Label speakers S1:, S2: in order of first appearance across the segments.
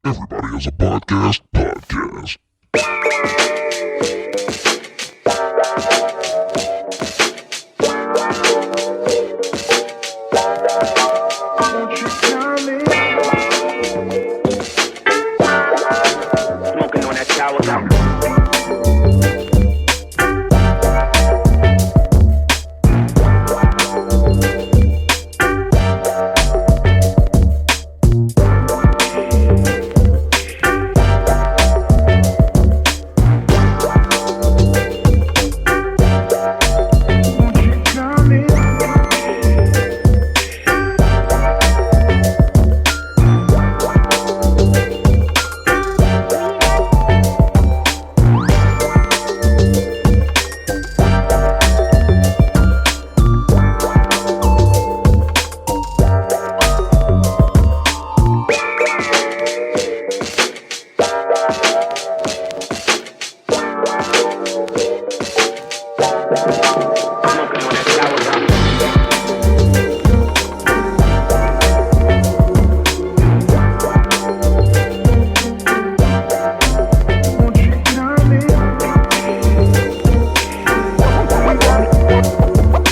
S1: Everybody has a podcast.
S2: Smoking on that tower.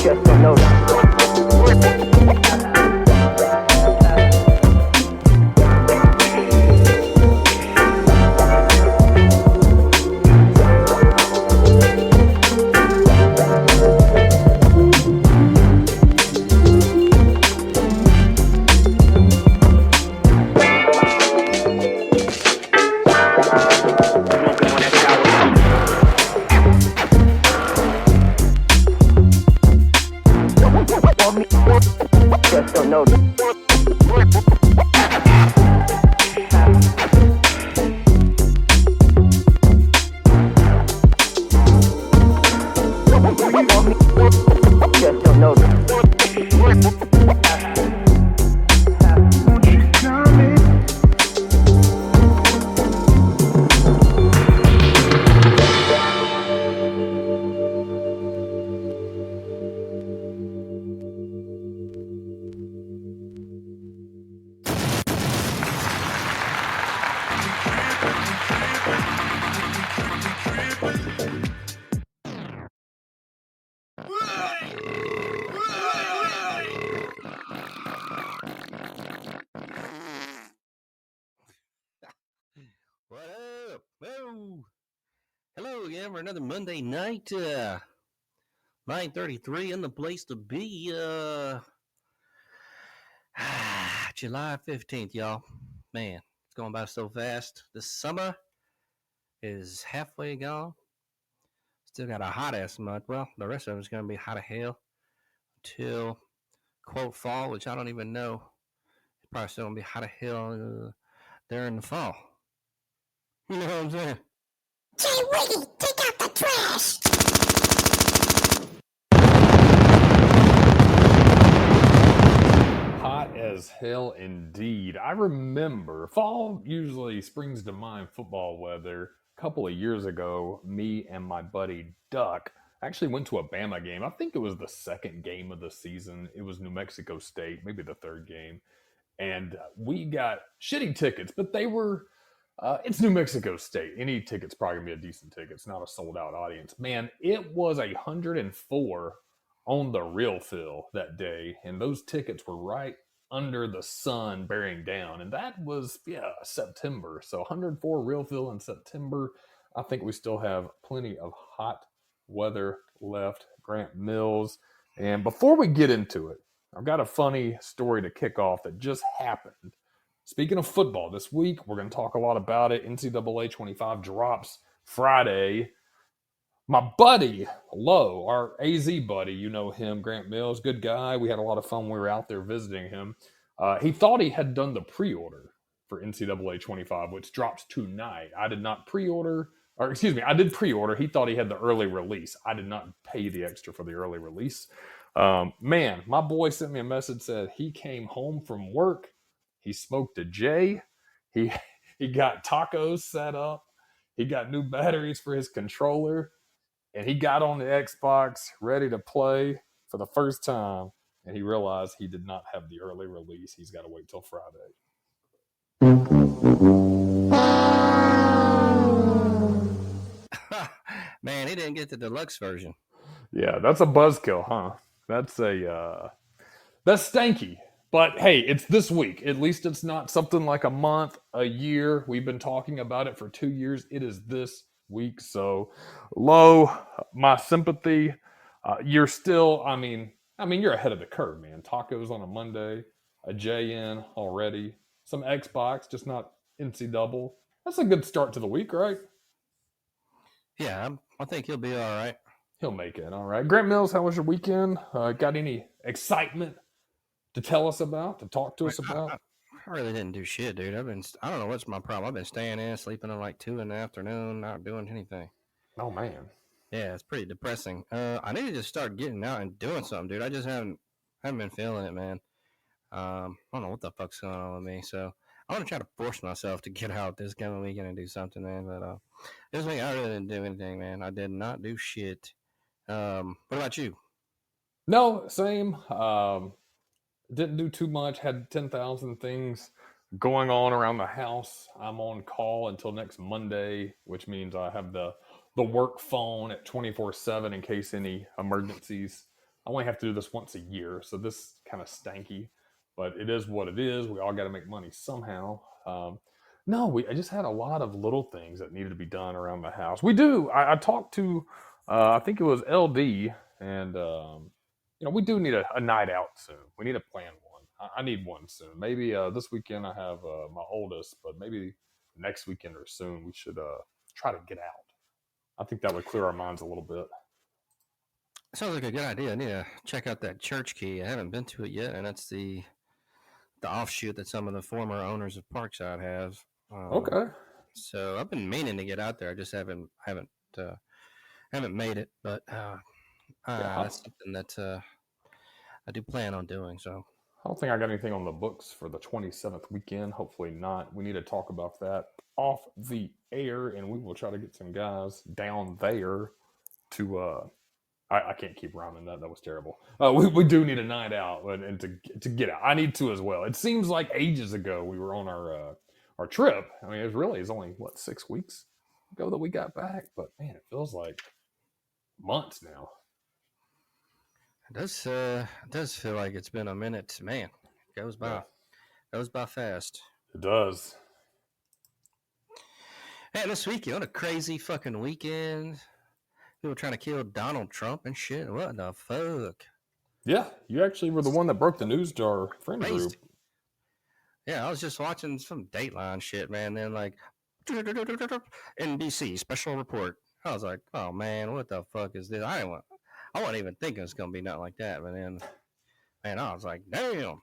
S2: Just don't know. Just don't know.
S3: What up? Whoa. Hello again for another Monday night. 9:33 in the place to be. July 15th, y'all. Man, it's going by so fast. The summer is halfway gone. Still got a hot ass month. Well, the rest of it's going to be hot as hell until quote fall, which I don't even know. It's probably still going to be hot as hell during the fall. You know what I'm saying?
S4: Jay Wiggy, take out the trash!
S5: Hot as hell indeed. I remember fall usually springs to mind football weather. A couple of years ago, me and my buddy Duck actually went to a Bama game. I think it was the second game of the season. It was New Mexico State, maybe the third game. And we got shitty tickets, but they were it's New Mexico State. Any ticket's probably gonna be a decent ticket. It's not a sold out audience. Man, it was 104 on the real fill that day, and those tickets were right under the sun bearing down. And that was September. So 104 real fill in September. I think we still have plenty of hot weather left. Grant Mills. And before we get into it, I've got a funny story to kick off that just happened. Speaking of football, this week we're going to talk a lot about it. NCAA 25 drops Friday. My buddy, Lowe, our AZ buddy, you know him, Grant Mills, good guy. We had a lot of fun when we were out there visiting him. He thought he had done the pre-order for NCAA 25, which drops tonight. I did not pre-order, or excuse me, I did pre-order. He thought he had the early release. I did not pay the extra for the early release. Man, my boy sent me a message, said he came home from work. He smoked a J. He got tacos set up. He got new batteries for his controller. And he got on the Xbox ready to play for the first time. And he realized he did not have the early release. He's got to wait till Friday.
S3: Man, he didn't get the deluxe version.
S5: Yeah, that's a buzzkill, huh? That's that's stanky. But hey, it's this week. At least it's not something like a month, a year. We've been talking about it for 2 years. It is this week. So, Lo, my sympathy. You're still, you're ahead of the curve, man. Tacos on a Monday, a JN already, some Xbox, just not NC double. That's a good start to the week, right?
S3: Yeah, I think he'll be all right.
S5: He'll make it. All right. Grant Mills, how was your weekend? Got any excitement to tell us about, to talk to us about?
S3: I really didn't do shit, dude. I don't know what's my problem. I've been staying in, sleeping until like 2 in the afternoon, not doing anything.
S5: Oh, man.
S3: Yeah, it's pretty depressing. I need to just start getting out and doing something, dude. I just haven't been feeling it, man. I don't know what the fuck's going on with me. So I want to try to force myself to get out this coming weekend and do something, man. But this week I really didn't do anything, man. I did not do shit. What about you?
S5: No, same. Didn't do too much. Had 10,000 things going on around the house. I'm on call until next Monday, which means I have the work phone at 24/7 in case any emergencies. I only have to do this once a year, so this kind of stanky, but it is what it is. We all got to make money somehow. No, I just had a lot of little things that needed to be done around the house. We do. I talked to, I think it was LD, and we do need a night out soon. We need to plan one. I need one soon. Maybe this weekend I have my oldest, but maybe next weekend or soon we should try to get out. I think that would clear our minds a little bit.
S3: Sounds like a good idea. I need to check out that church key. I haven't been to it yet, and that's the offshoot that some of the former owners of Parkside have.
S5: Okay.
S3: So I've been meaning to get out there. I just haven't made it, but that's something that I do plan on doing. So
S5: I don't think I got anything on the books for the 27th weekend. Hopefully not. We need to talk about that off the air, and we will try to get some guys down there to. I can't keep rhyming that. That was terrible. We do need a night out and to get out. I need to as well. It seems like ages ago we were on our trip. I mean, it's only 6 weeks ago that we got back, but man, it feels like months now.
S3: it does feel like it's been a minute. Man, it goes by.
S5: Yeah.
S3: Goes by fast.
S5: It does.
S3: Hey, this weekend, what a crazy fucking weekend. People trying to kill Donald Trump and shit. What the fuck?
S5: Yeah, you actually were the one that broke the news to our friend group.
S3: Yeah, I was just watching some Dateline shit, man. Then like NBC special report. I was like, oh man, what the fuck is this? I wasn't even thinking it's gonna be nothing like that. But then, man, I was like, damn.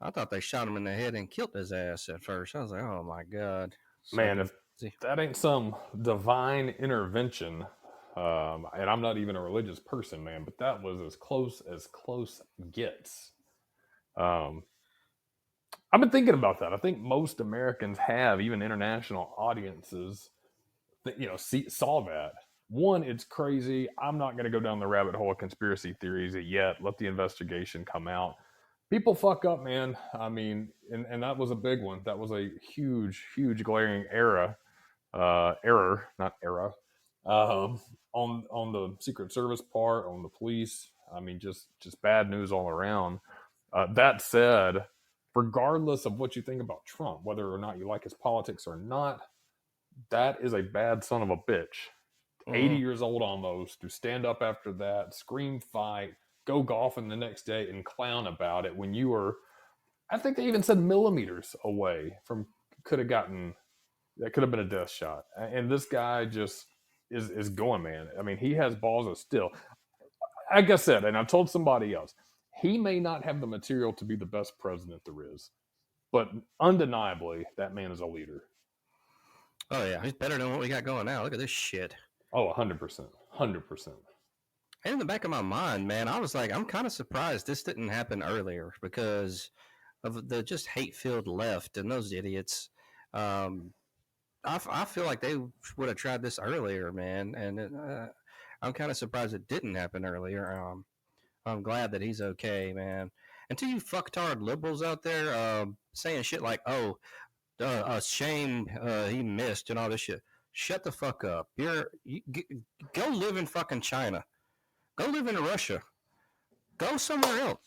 S3: I thought they shot him in the head and killed his ass at first. I was like, oh my god.
S5: Man, if that ain't some divine intervention, and I'm not even a religious person, man, but that was as close gets. I've been thinking about that. I think most Americans have, even international audiences, that saw that. One, it's crazy. I'm not going to go down the rabbit hole of conspiracy theories yet. Let the investigation come out. People fuck up, man. I mean, and that was a big one. That was a huge, glaring error, on the Secret Service part, on the police. I mean, just bad news all around. That said, regardless of what you think about Trump, whether or not you like his politics or not, that is a bad son of a bitch. 80 years old almost, to stand up after that, scream fight, go golfing the next day and clown about it when you were, I think they even said millimeters away from, that could have been a death shot. And this guy just is going, man. I mean, he has balls of steel. Like I said, and I've told somebody else, he may not have the material to be the best president there is, but undeniably, that man is a leader.
S3: Oh, yeah. He's better than what we got going now. Look at this shit.
S5: Oh, 100%. 100%.
S3: And in the back of my mind, man, I was like, I'm kind of surprised this didn't happen earlier because of the just hate-filled left and those idiots. I feel like they would have tried this earlier, man. And I'm kind of surprised it didn't happen earlier. I'm glad that he's okay, man. And to you fucktard liberals out there saying shit like, oh, shame he missed and all this shit. shut the fuck up. Go live in fucking China. Go live in Russia. Go somewhere else.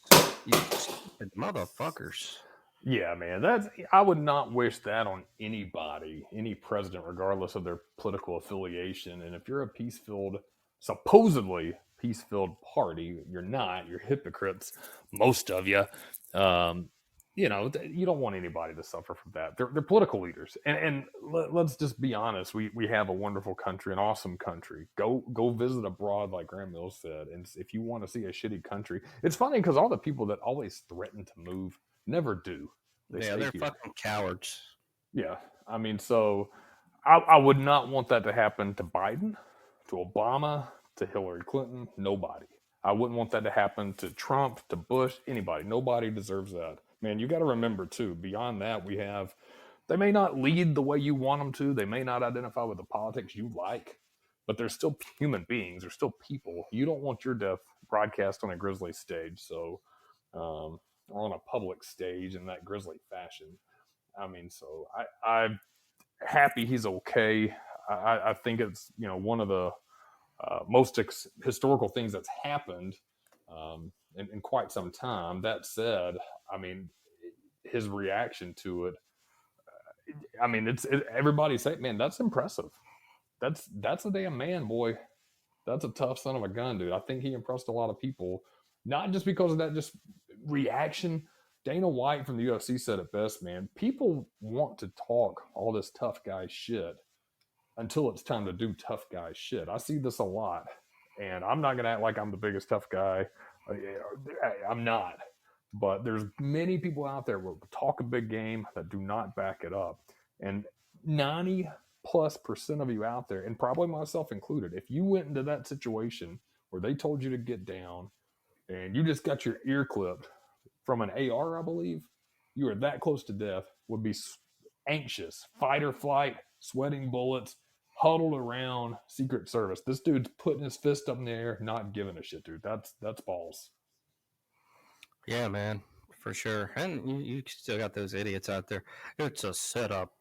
S3: You stupid motherfuckers.
S5: Yeah, man, I would not wish that on anybody, any president, regardless of their political affiliation. And if you're a supposedly peace-filled party, you're not. You're hypocrites, most of you. Um, you don't want anybody to suffer from that. They're political leaders, and let's just be honest. We have a wonderful country, an awesome country. Go visit abroad, like Graham Mills said. And if you want to see a shitty country, it's funny because all the people that always threaten to move never do.
S3: They're
S5: here.
S3: fucking cowards.
S5: Yeah, I mean, so I would not want that to happen to Biden, to Obama, to Hillary Clinton. Nobody. I wouldn't want that to happen to Trump, to Bush, anybody. Nobody deserves that. Man, you got to remember too. Beyond that, they may not lead the way you want them to. They may not identify with the politics you like, but they're still human beings. They're still people. You don't want your death broadcast on a grisly stage. So. Or on a public stage in that grisly fashion. I mean, so I'm happy he's okay. I think it's one of the most historical things that's happened in quite some time. That said, I mean, his reaction to it. I mean, everybody say, man, that's impressive. That's a damn man, boy. That's a tough son of a gun, dude. I think he impressed a lot of people, not just because of that just reaction. Dana White from the UFC said it best, man. People want to talk all this tough guy shit until it's time to do tough guy shit. I see this a lot, and I'm not going to act like I'm the biggest tough guy. I'm not. But there's many people out there who talk a big game that do not back it up. And 90+% of you out there, and probably myself included, if you went into that situation where they told you to get down and you just got your ear clipped from an AR, I believe, you are that close to death, would be anxious, fight or flight, sweating bullets, huddled around Secret Service. This dude's putting his fist up in the air, not giving a shit, dude. That's balls.
S3: Yeah, man, for sure. And you still got those idiots out there. It's a setup.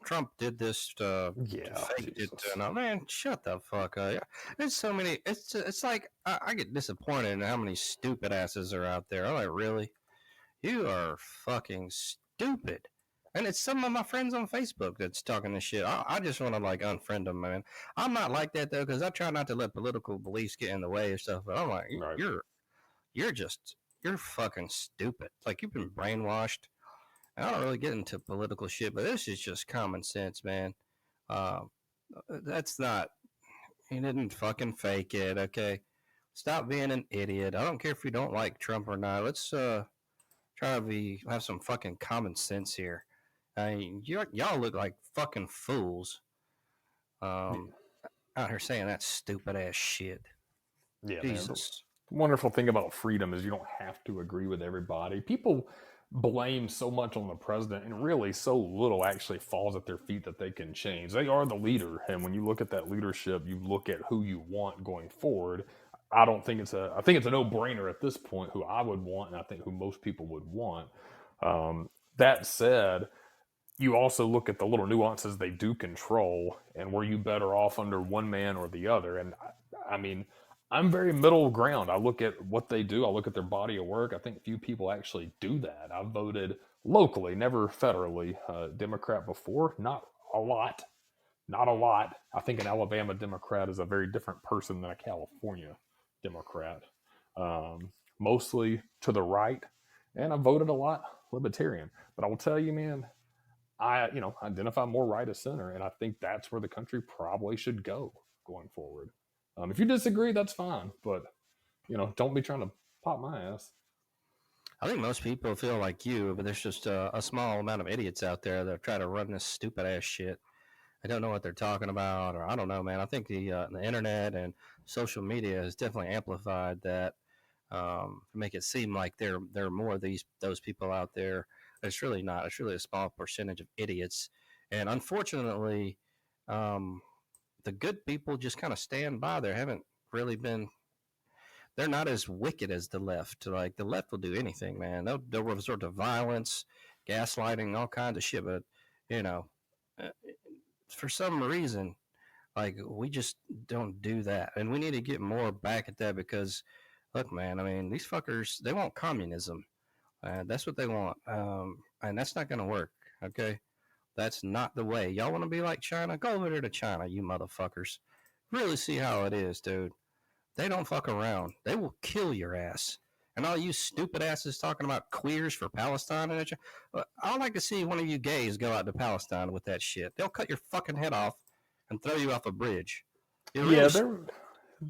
S3: Trump did this faked it. No, man, shut the fuck up. There's so many. It's like I get disappointed in how many stupid asses are out there. I'm like, really? You are fucking stupid. And it's some of my friends on Facebook that's talking this shit. I just want to like unfriend them, man. I'm not like that though, because I try not to let political beliefs get in the way of stuff. But I'm like,
S5: Right.
S3: you're fucking stupid. Like you've been brainwashed. And I don't really get into political shit, but this is just common sense, man. That's not. He didn't fucking fake it. Okay, stop being an idiot. I don't care if you don't like Trump or not. Let's try to have some fucking common sense here. I mean, y'all look like fucking fools. Out here saying that stupid ass shit.
S5: Yeah,
S3: Jesus.
S5: man. The wonderful thing about freedom is you don't have to agree with everybody. People blame so much on the president, and really so little actually falls at their feet that they can change. They are the leader, and when you look at that leadership, you look at who you want going forward. I think it's a no-brainer at this point who I would want, and I think who most people would want. That said, you also look at the little nuances they do control, and were you better off under one man or the other? And I mean, I'm very middle ground. I look at what they do. I look at their body of work. I think few people actually do that. I voted locally, never federally, Democrat before. Not a lot. I think an Alabama Democrat is a very different person than a California Democrat. Mostly to the right. And I voted a lot Libertarian. But I will tell you, man, I identify more right of center. And I think that's where the country probably should go going forward. If you disagree, that's fine, but don't be trying to pop my ass.
S3: I think most people feel like you, but there's just a small amount of idiots out there that try to run this stupid ass shit. I don't know what they're talking about, or I don't know, man. I think the internet and social media has definitely amplified that to make it seem like there are more of those people out there. It's really not. It's really a small percentage of idiots, and unfortunately, the good people just kind of stand by. There haven't really been. They're not as wicked as the left. Like the left will do anything, man. They'll resort to violence, gaslighting, all kinds of shit. But for some reason, like we just don't do that, and we need to get more back at that because, look, man, I mean, these fuckers they want communism. That's what they want, and that's not gonna work. Okay, that's not the way. Y'all want to be like China? Go over there to China, you motherfuckers. Really see how it is, dude. They don't fuck around. They will kill your ass. And all you stupid asses talking about queers for Palestine and I'd like to see one of you gays go out to Palestine with that shit. They'll cut your fucking head off and throw you off a bridge.
S5: Yeah,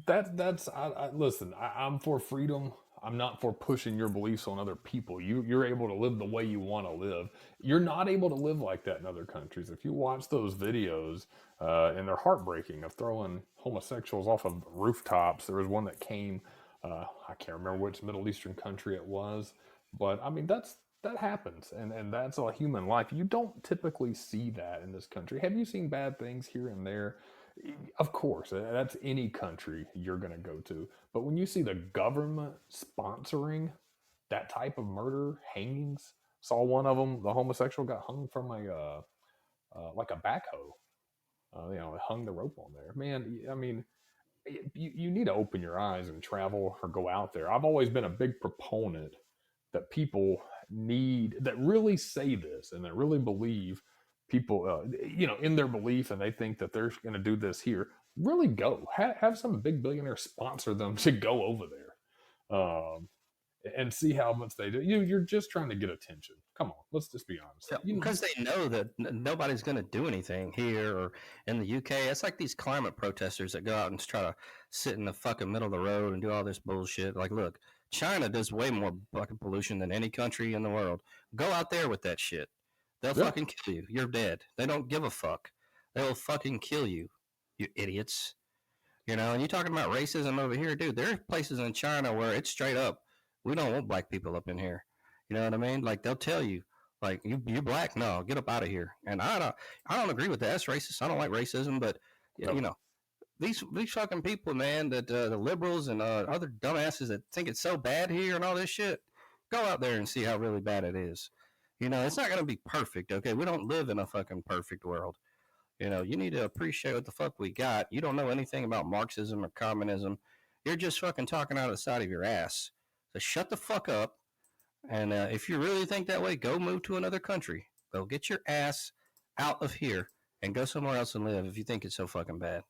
S5: that's listen. I'm for freedom. I'm not for pushing your beliefs on other people. You're able to live the way you want to live. You're not able to live like that in other countries. If you watch those videos, and they're heartbreaking of throwing homosexuals off of rooftops. There was one that came. I can't remember which Middle Eastern country it was, but I mean that happens, and that's a human life. You don't typically see that in this country. Have you seen bad things here and there? Of course, that's any country you're going to go to. But when you see the government sponsoring that type of murder, hangings, saw one of them, the homosexual got hung from a like a backhoe. Hung the rope on there. Man, I mean, you need to open your eyes and travel or go out there. I've always been a big proponent that people that really say this and that really believe people, in their belief, and they think that they're going to do this here. Really go. Have some big billionaire sponsor them to go over there. And see how much they do. You're just trying to get attention. Come on, let's just be honest.
S3: Because they know that nobody's going to do anything here or in the UK. It's like these climate protesters that go out and try to sit in the fucking middle of the road and do all this bullshit. Like, look, China does way more fucking pollution than any country in the world. Go out there with that shit. They'll fucking kill you. You're dead. They don't give a fuck. They will fucking kill you, you idiots. And you're talking about racism over here, dude. There are places in China where it's straight up. We don't want black people up in here. You know what I mean? Like they'll tell you, like you're black, no, get up out of here. And I don't agree with that. That's racist. I don't like racism, but these fucking people, man, that the liberals and other dumbasses that think it's so bad here and all this shit, go out there and see how really bad it is. It's not gonna be perfect, okay? We don't live in a fucking perfect world. You need to appreciate what the fuck we got. You don't know anything about Marxism or communism. You're just fucking talking out of the side of your ass. So shut the fuck up. And if you really think that way, go move to another country. Go get your ass out of here and go somewhere else and live if you think it's so fucking bad.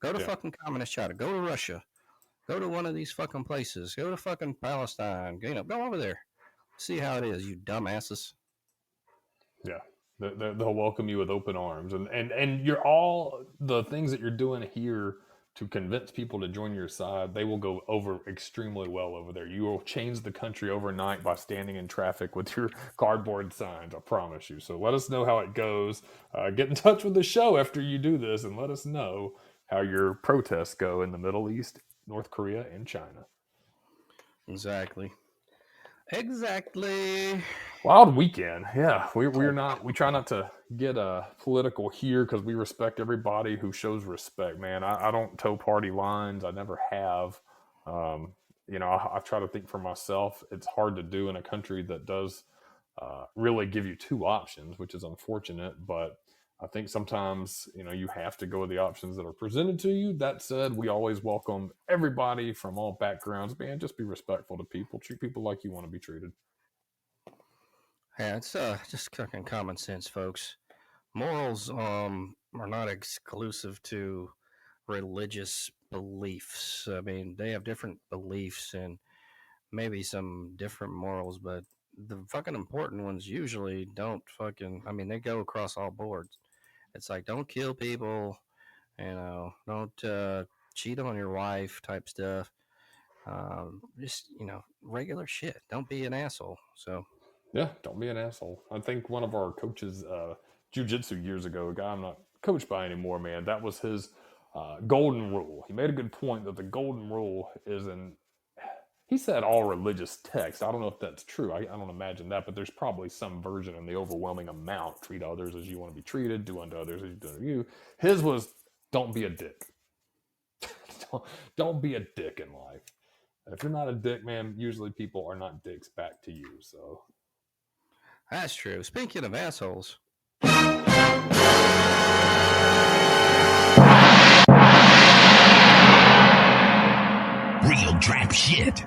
S3: Go to fucking communist China. Go to Russia. Go to one of these fucking places. Go to fucking Palestine. Go over there. See how it is, you dumbasses.
S5: Yeah. They'll welcome you with open arms. And you're all the things that you're doing here to convince people to join your side, they will go over extremely well over there. You will change the country overnight by standing in traffic with your cardboard signs, I promise you. So let us know how it goes. Get in touch with the show after you do this and let us know how your protests go in the Middle East, North Korea, and China.
S3: Exactly.
S5: Wild weekend. Yeah, we try not to get political here because we respect everybody who shows respect, man. I don't toe party lines. I never have. I try to think for myself. It's hard to do in a country that does really give you two options, which is unfortunate, but I think sometimes, you have to go with the options that are presented to you. That said, we always welcome everybody from all backgrounds. Man, just be respectful to people. Treat people like you want to be treated.
S3: Yeah, it's just fucking common sense, folks. Morals are not exclusive to religious beliefs. I mean, they have different beliefs and maybe some different morals, but the fucking important ones usually don't they go across all boards. It's like, don't kill people, don't cheat on your wife type stuff. Just, regular shit. Don't be an asshole. So,
S5: yeah, don't be an asshole. I think one of our coaches, jiu-jitsu years ago, a guy I'm not coached by anymore, man, that was his golden rule. He made a good point that the golden rule is he said all religious texts. I don't know if that's true. I don't imagine that, but there's probably some version in the overwhelming amount. Treat others as you want to be treated. Do unto others as you do unto you. His was, don't be a dick. Don't be a dick in life. If you're not a dick, man, usually people are not dicks back to you. So
S3: that's true. Speaking of assholes.
S1: Real trap shit.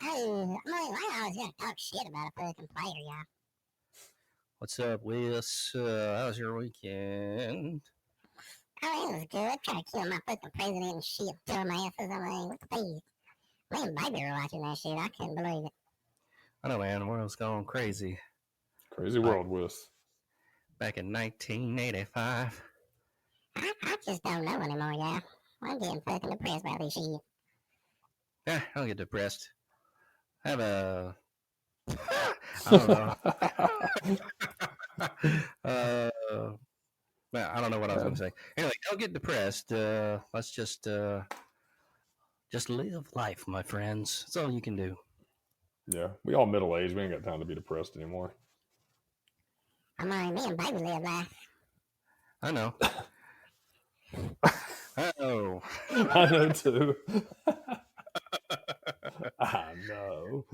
S4: Oh, I was gonna talk shit about a fucking player, y'all.
S3: What's up, Whis? How's your weekend?
S4: Oh, it was good. Trying to kill my fucking president and shit, dumbasses. I mean, what the fuck? Me and baby were watching that shit. I couldn't believe it.
S3: I know, man. The world's going crazy.
S5: Crazy world, Whis.
S3: Back in 1985.
S4: I just don't know anymore, y'all. I'm getting fucking depressed about this shit.
S3: Yeah, I'll get depressed. I have a. I don't know. I don't know what I was going to say. Anyway, don't get depressed. Let's just live life, my friends. That's all you can do.
S5: Yeah, we all middle-aged. We ain't got time to be depressed anymore.
S4: I mean, me and baby live life.
S3: I know. Oh.
S5: I know too. I know.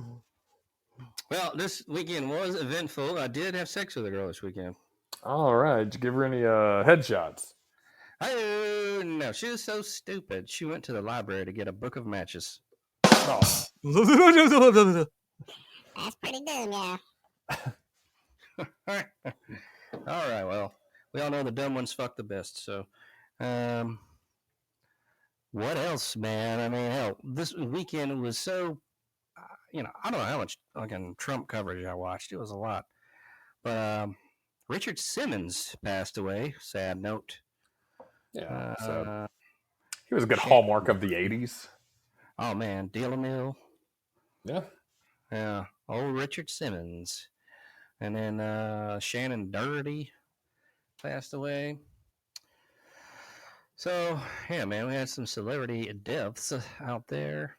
S3: Well, this weekend was eventful. I did have sex with a girl this weekend.
S5: All right. Did you give her any headshots?
S3: Oh, no. She was so stupid. She went to the library to get a book of matches.
S5: Oh.
S4: That's pretty dumb, y'all.
S3: All right. Well, we all know the dumb ones fuck the best. So, what else, man? I mean, hell, this weekend was so, I don't know how much fucking Trump coverage I watched. It was a lot. But Richard Simmons passed away. Sad note.
S5: Yeah, sad. He was a good hallmark of the 80s.
S3: Oh, man. Dealer Mill.
S5: Yeah.
S3: Yeah. Old Richard Simmons. And then Shannon Doherty passed away. So, yeah, man, we had some celebrity deaths out there.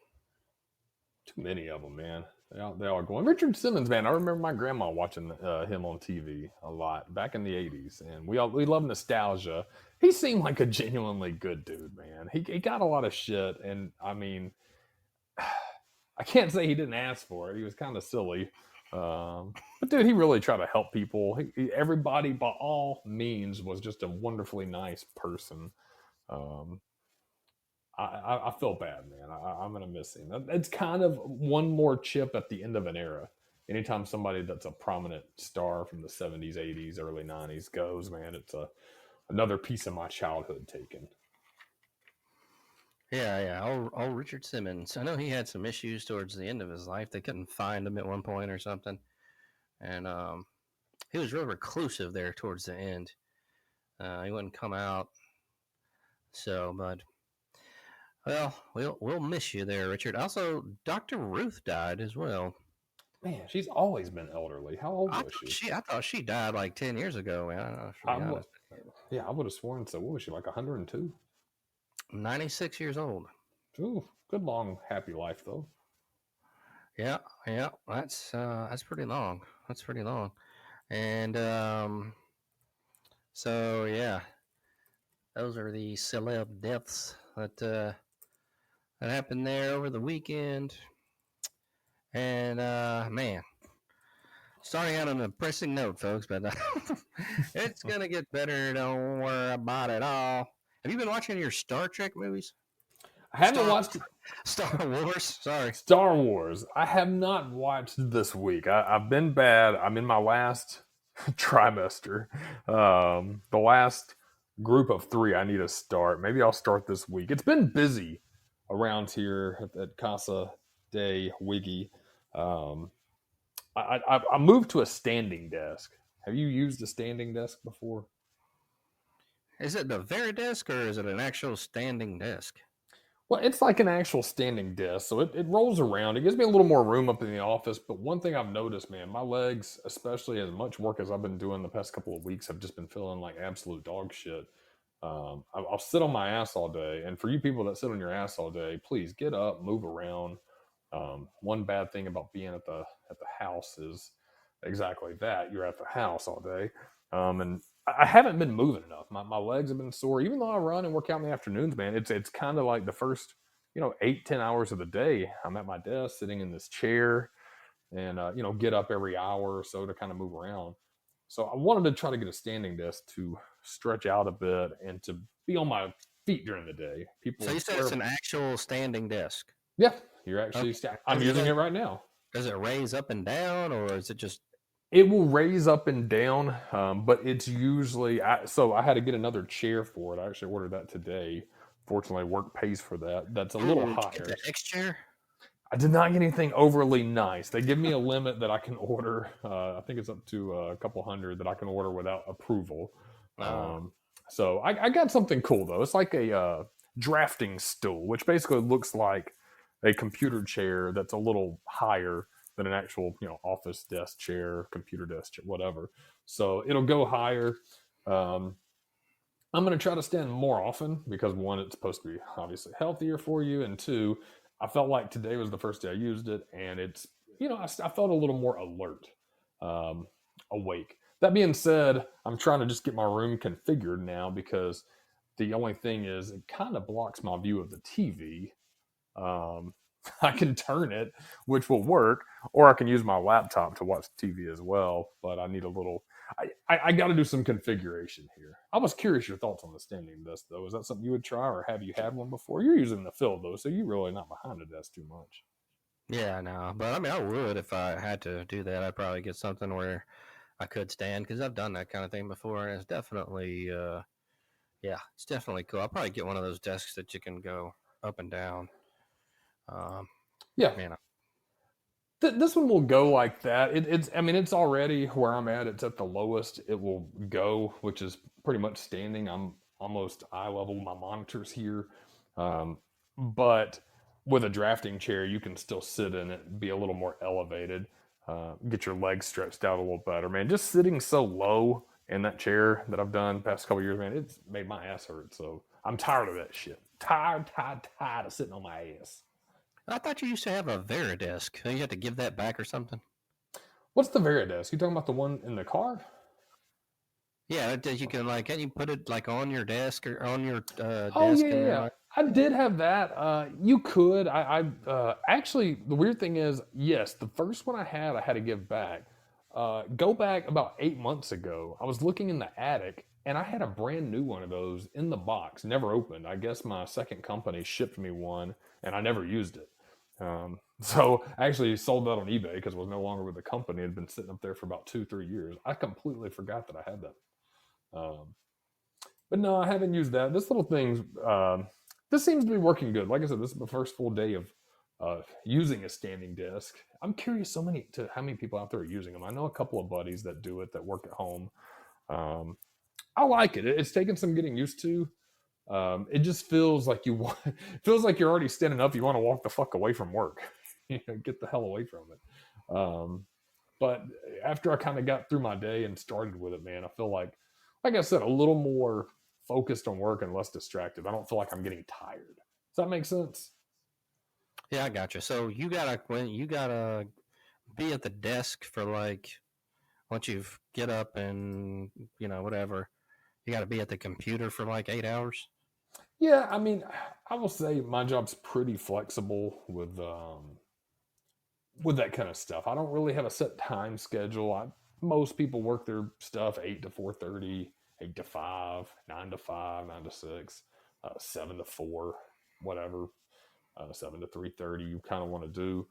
S5: Too many of them, man. They all going. Richard Simmons, man. I remember my grandma watching him on TV a lot back in the 80s. And we love nostalgia. He seemed like a genuinely good dude, man. He got a lot of shit. And, I mean, I can't say he didn't ask for it. He was kind of silly. But, dude, he really tried to help people. Everybody, by all means, was just a wonderfully nice person. I feel bad, man. I'm going to miss him. It's kind of one more chip at the end of an era. Anytime somebody that's a prominent star from the 70s, 80s, early 90s goes, man, it's another piece of my childhood taken.
S3: Yeah. Old Richard Simmons. I know he had some issues towards the end of his life. They couldn't find him at one point or something. And he was real reclusive there towards the end. He wouldn't come out. So, but... Well, we'll miss you there, Richard. Also, Dr. Ruth died as well.
S5: Man, she's always been elderly. How old was she?
S3: I thought she died like 10 years ago, man.
S5: I would have sworn so. What was she, like 102?
S3: 96 years old.
S5: Ooh, good long, happy life, though.
S3: Yeah. That's pretty long. That's pretty long. And so, yeah. Those are the celeb deaths that happened there over the weekend. And, man, starting out on a depressing note, folks, but it's going to get better. Don't worry about it all. Have you been watching your Star Trek movies?
S5: I haven't watched
S3: Star Wars. Sorry.
S5: Star Wars. I have not watched this week. I've been bad. I'm in my last trimester. The last group of 3 I need to start. Maybe I'll start this week. It's been busy around here at Casa de Wiggy. I moved to a standing desk. Have you used a standing desk before?
S3: Is it the Veridesk or is it an actual standing desk?
S5: Well, it's like an actual standing desk, so it rolls around. It gives me a little more room up in the office, but one thing I've noticed, man, my legs, especially as much work as I've been doing the past couple of weeks, have just been feeling like absolute dog shit. I'll sit on my ass all day, and for you people that sit on your ass all day, please get up, move around. One bad thing about being at the house is exactly that. You're at the house all day. And I haven't been moving enough. My legs have been sore. Even though I run and work out in the afternoons, man, it's kind of like the first, 8-10 hours of the day, I'm at my desk sitting in this chair and, get up every hour or so to kind of move around. So I wanted to try to get a standing desk to stretch out a bit and to be on my feet during the day. People
S3: So you said
S5: swear,
S3: it's an actual standing desk.
S5: yeah, you're actually.
S3: Okay.
S5: I'm
S3: Does it
S5: using
S3: like-
S5: it right now.
S3: Does it raise up and down, or is it just?
S5: It will raise up and down, but it's usually. So I had to get another chair for it. I actually ordered that today. Fortunately, work pays for that. That's a little
S3: Did you get
S5: higher.
S3: the X chair?
S5: I did not get anything overly nice. They give me a limit that I can order. I think it's up to a couple hundred that I can order without approval. So I got something cool though. It's like a drafting stool, which basically looks like a computer chair that's a little higher than an actual, office desk chair, computer desk chair, whatever. So it'll go higher. I'm going to try to stand more often because one, it's supposed to be obviously healthier for you, and two, I felt like today was the first day I used it, and it's, I felt a little more alert, awake. That being said, I'm trying to just get my room configured now because the only thing is it kind of blocks my view of the TV. I can turn it, which will work, or I can use my laptop to watch TV as well, but I need a little... I got to do some configuration here. I was curious your thoughts on the standing desk, though. Is that something you would try, or have you had one before? You're using the fill, though, so you're really not behind the desk too much.
S3: Yeah, no, but I mean, I would if I had to do that. I'd probably get something where I could stand because I've done that kind of thing before, and it's definitely, it's definitely cool. I'll probably get one of those desks that you can go up and down.
S5: Yeah,
S3: man,
S5: this one will go like that. It's already where I'm at. It's at the lowest it will go, which is pretty much standing. I'm almost eye level. My monitor's here. But with a drafting chair, you can still sit in it, be a little more elevated, get your legs stretched out a little better, man. Just sitting so low in that chair that I've done past couple years, man, it's made my ass hurt. So I'm tired of that shit. Tired of sitting on my ass.
S3: I thought you used to have a Veridesk. You had to give that back or something.
S5: What's the Veridesk? You talking about the one in the car?
S3: Yeah, you can you put it like on your desk or on your desk?
S5: Oh yeah. I did have that. You could. I actually, the weird thing is, yes, the first one I had to give back. Go back about 8 months ago. I was looking in the attic, and I had a brand new one of those in the box, never opened. I guess my second company shipped me one, and I never used it. So I actually sold that on eBay because it was no longer with the company. It had been sitting up there for about 2-3 years. I completely forgot that I had that. But no, I haven't used that. This little thing's, this seems to be working good. Like I said, this is the first full day of using a standing desk. I'm curious how many people out there are using them. I know a couple of buddies that do it, that work at home. I like it. It's taken some getting used to. It just feels like feels like you're already standing up. You want to walk the fuck away from work. Get the hell away from it. But after I kind of got through my day and started with it, man, I feel like I said, a little more focused on work and less distracted. I don't feel like I'm getting tired. Does that make sense?
S3: Yeah, I got you. So you gotta be at the desk for once you get up and whatever, you gotta be at the computer for 8 hours.
S5: Yeah, I will say my job's pretty flexible with that kind of stuff. I don't really have a set time schedule. Most people work their stuff 8 to 4:30, 8 to 5, 9 to 5, 9 to 6, 7 to 4, whatever, 7 to 3:30 you kind of want to do.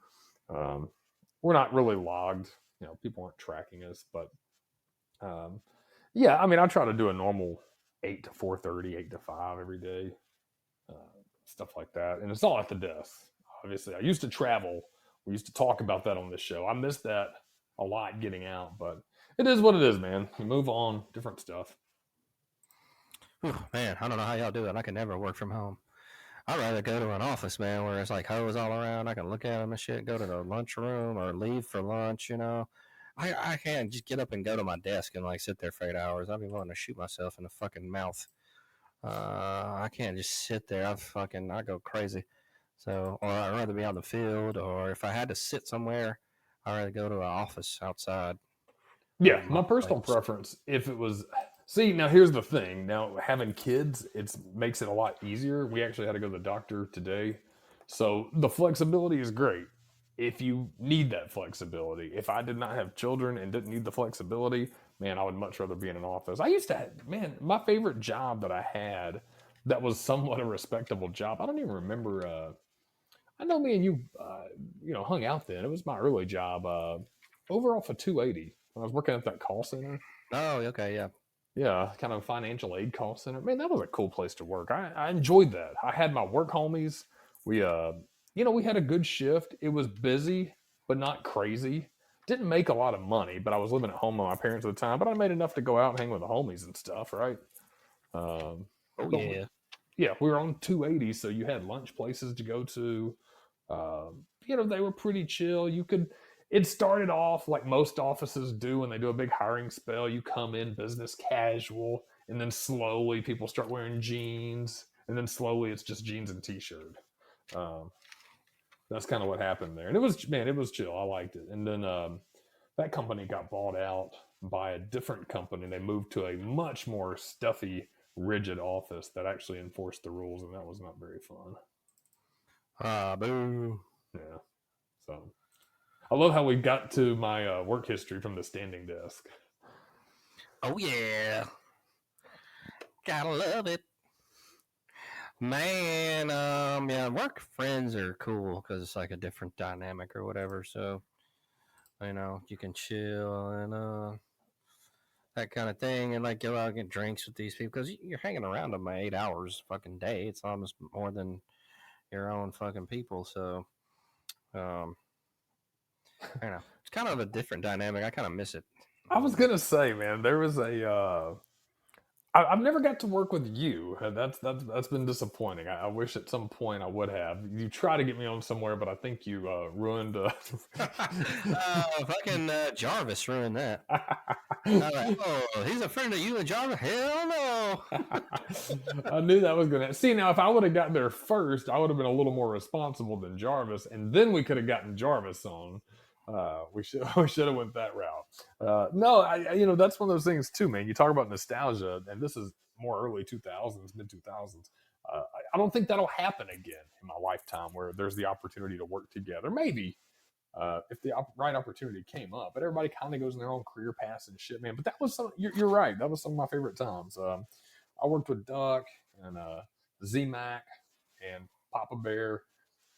S5: We're not really logged. People aren't tracking us, but I try to do a normal 8 to 4:30, 8 to 5 every day, stuff like that. And it's all at the desk. Obviously, I used to travel. We used to talk about that on this show. I miss that a lot, getting out, but it is what it is, man. You move on, different stuff.
S3: Whew, man, I don't know how y'all do it. I can never work from home. I'd rather go to an office, man, where it's hose all around. I can look at them and shit, go to the lunchroom or leave for lunch, I can't just get up and go to my desk and sit there for 8 hours. I'd be wanting to shoot myself in the fucking mouth. I can't just sit there. I go crazy. So, or I'd rather be on the field, or if I had to sit somewhere, I'd rather go to an office outside.
S5: Yeah, my personal preference, if it was... See, now here's the thing. Now, having kids, it makes it a lot easier. We actually had to go to the doctor today. So the flexibility is great. if you need that flexibility. If I did not have children and didn't need the flexibility, man, I would much rather be in an office. I used to have, man, my favorite job that I had that was somewhat a respectable job. I don't even remember. I know me and you, hung out then. It was my early job over off of 280 when I was working at that call center.
S3: Oh, okay, yeah.
S5: Yeah, kind of financial aid call center. Man, that was a cool place to work. I enjoyed that. I had my work homies. We we had a good shift. It was busy, but not crazy. Didn't make a lot of money, but I was living at home with my parents at the time. But I made enough to go out and hang with the homies and stuff, right? Yeah, we were on 280, so you had lunch places to go to. They were pretty chill. It started off like most offices do when they do a big hiring spell. You come in business casual, and then slowly people start wearing jeans, and then slowly it's just jeans and t-shirt. That's kind of what happened there. And it was chill. I liked it. And then that company got bought out by a different company. They moved to a much more stuffy, rigid office that actually enforced the rules, and that was not very fun.
S3: Boo.
S5: Yeah. So I love how we got to my work history from the standing desk.
S3: Oh, yeah. Gotta love it. Man, work friends are cool because it's like a different dynamic or whatever. So, you can chill and that kind of thing, and like go out and get drinks with these people because you're hanging around them 8 hours fucking day. It's almost more than your own fucking people. So, it's kind of a different dynamic. I kind of miss it.
S5: I was gonna say, man, there was I've never got to work with you. That's been disappointing. I wish at some point I would have. You try to get me on somewhere, but I think you ruined.
S3: Fucking Jarvis ruined that. He's a friend of you and Jarvis? Hell no.
S5: I knew that was gonna. See, now if I would have gotten there first, I would have been a little more responsible than Jarvis, and then we could have gotten Jarvis on. We should have went that route. No, that's one of those things too, man. You talk about nostalgia, and this is more early 2000s, mid 2000s. I don't think that'll happen again in my lifetime, where there's the opportunity to work together. Maybe if the right opportunity came up, but everybody kind of goes in their own career paths and shit, man. But that was you're right. That was some of my favorite times. I worked with Duck and Z-Mac and Papa Bear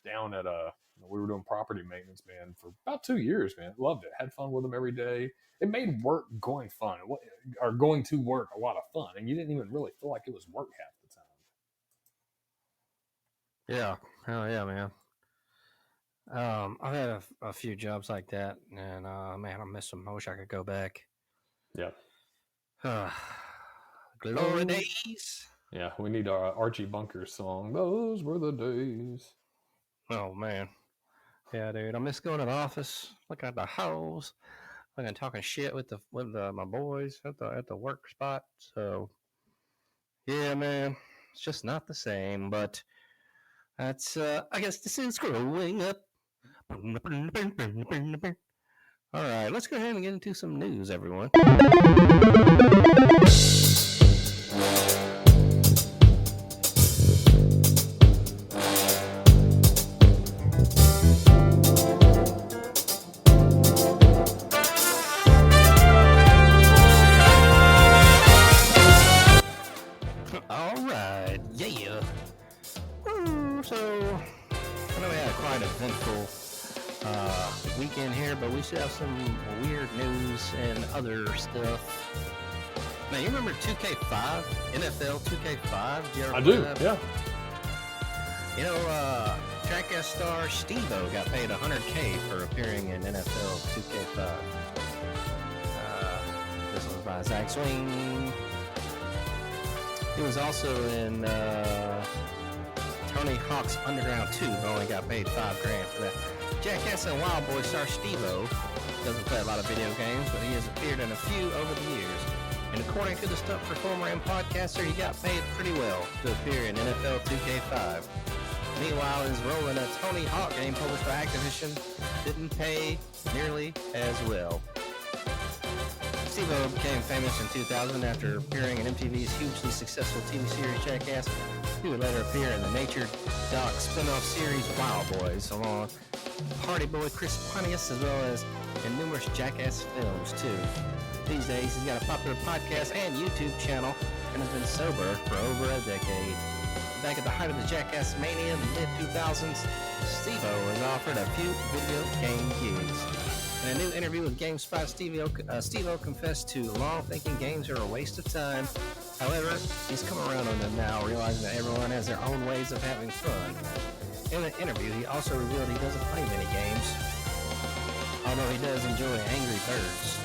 S5: down at we were doing property maintenance, man, for about 2 years, man. Loved it. Had fun with them every day. It made work going fun, or going to work, a lot of fun, and you didn't even really feel like it was work half the time.
S3: Yeah, hell yeah, man. I've had a few jobs like that, and man, I miss them. I wish I could go back.
S5: Yeah.
S3: Glory days.
S5: Yeah, we need our Archie Bunker song. Those were the days.
S3: Oh man. Yeah, dude, I miss going to the office, looking at the hoes, fucking talking shit with my boys at the work spot. So, yeah, man, it's just not the same. But that's I guess this is growing up. All right, let's go ahead and get into some news, everyone. Weekend here, but we still have some weird news and other stuff. Man, you remember 2K5? NFL 2K5?
S5: I do, yeah.
S3: Jackass star Steve-O got paid $100K for appearing in NFL 2K5. This was by Zach Swing. He was also in Tony Hawk's Underground 2, but only got paid $5,000 for that. Jackass and Wild Boy star Steve-O doesn't play a lot of video games, but he has appeared in a few over the years. And according to the stunt performer and podcaster, he got paid pretty well to appear in NFL 2K5. Meanwhile, his role in a Tony Hawk game published by Activision didn't pay nearly as well. Steve-O became famous in 2000 after appearing in MTV's hugely successful TV series Jackass. He would later appear in the Nature Doc spin-off series Wild Boys, along with Party Boy Chris Pontius, as well as in numerous Jackass films, too. These days, he's got a popular podcast and YouTube channel and has been sober for over a decade. Back at the height of the Jackass mania in the mid-2000s, Steve-O was offered a few video game gigs. In a new interview with GameSpot, Steve-O confessed to long thinking games are a waste of time. However, he's come around on them now, realizing that everyone has their own ways of having fun. In the interview, he also revealed he doesn't play many games, although he does enjoy Angry Birds.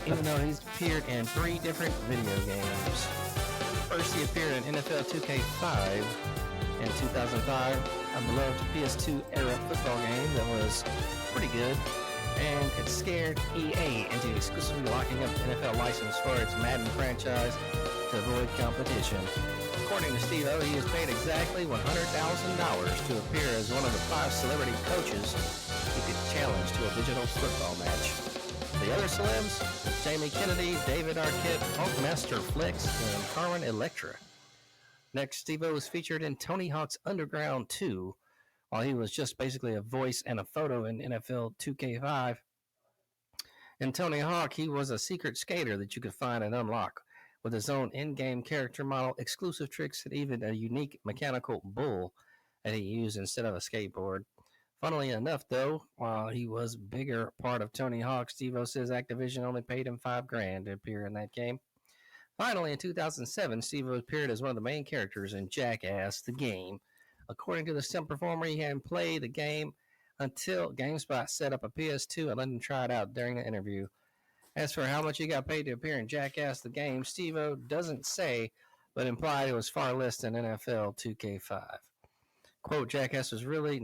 S3: Even though he's appeared in 3 different video games. First, he appeared in NFL 2K5 in 2005, a beloved PS2 era football game that was pretty good, and it scared EA into exclusively locking up the NFL license for its Madden franchise to avoid competition. According to Steve-O, he is paid exactly $100,000 to appear as one of the 5 celebrity coaches he could challenge to a digital football match. The other celebs, Jamie Kennedy, David Arquette, Funkmaster Flex, and Carmen Electra. Next, Steve-O was featured in Tony Hawk's Underground 2, while he was just basically a voice and a photo in NFL 2K5. In Tony Hawk, he was a secret skater that you could find and unlock, with his own in-game character model, exclusive tricks, and even a unique mechanical bull that he used instead of a skateboard. Funnily enough, though, while he was a bigger part of Tony Hawk, Steve-O says Activision only paid him $5,000 to appear in that game. Finally, in 2007, Steve-O appeared as one of the main characters in Jackass, the game. According to the stunt performer, he hadn't played the game until GameSpot set up a PS2 and let him try it out during the interview. As for how much he got paid to appear in Jackass, the game, Steve-O doesn't say, but implied it was far less than NFL 2K5. Quote, Jackass was really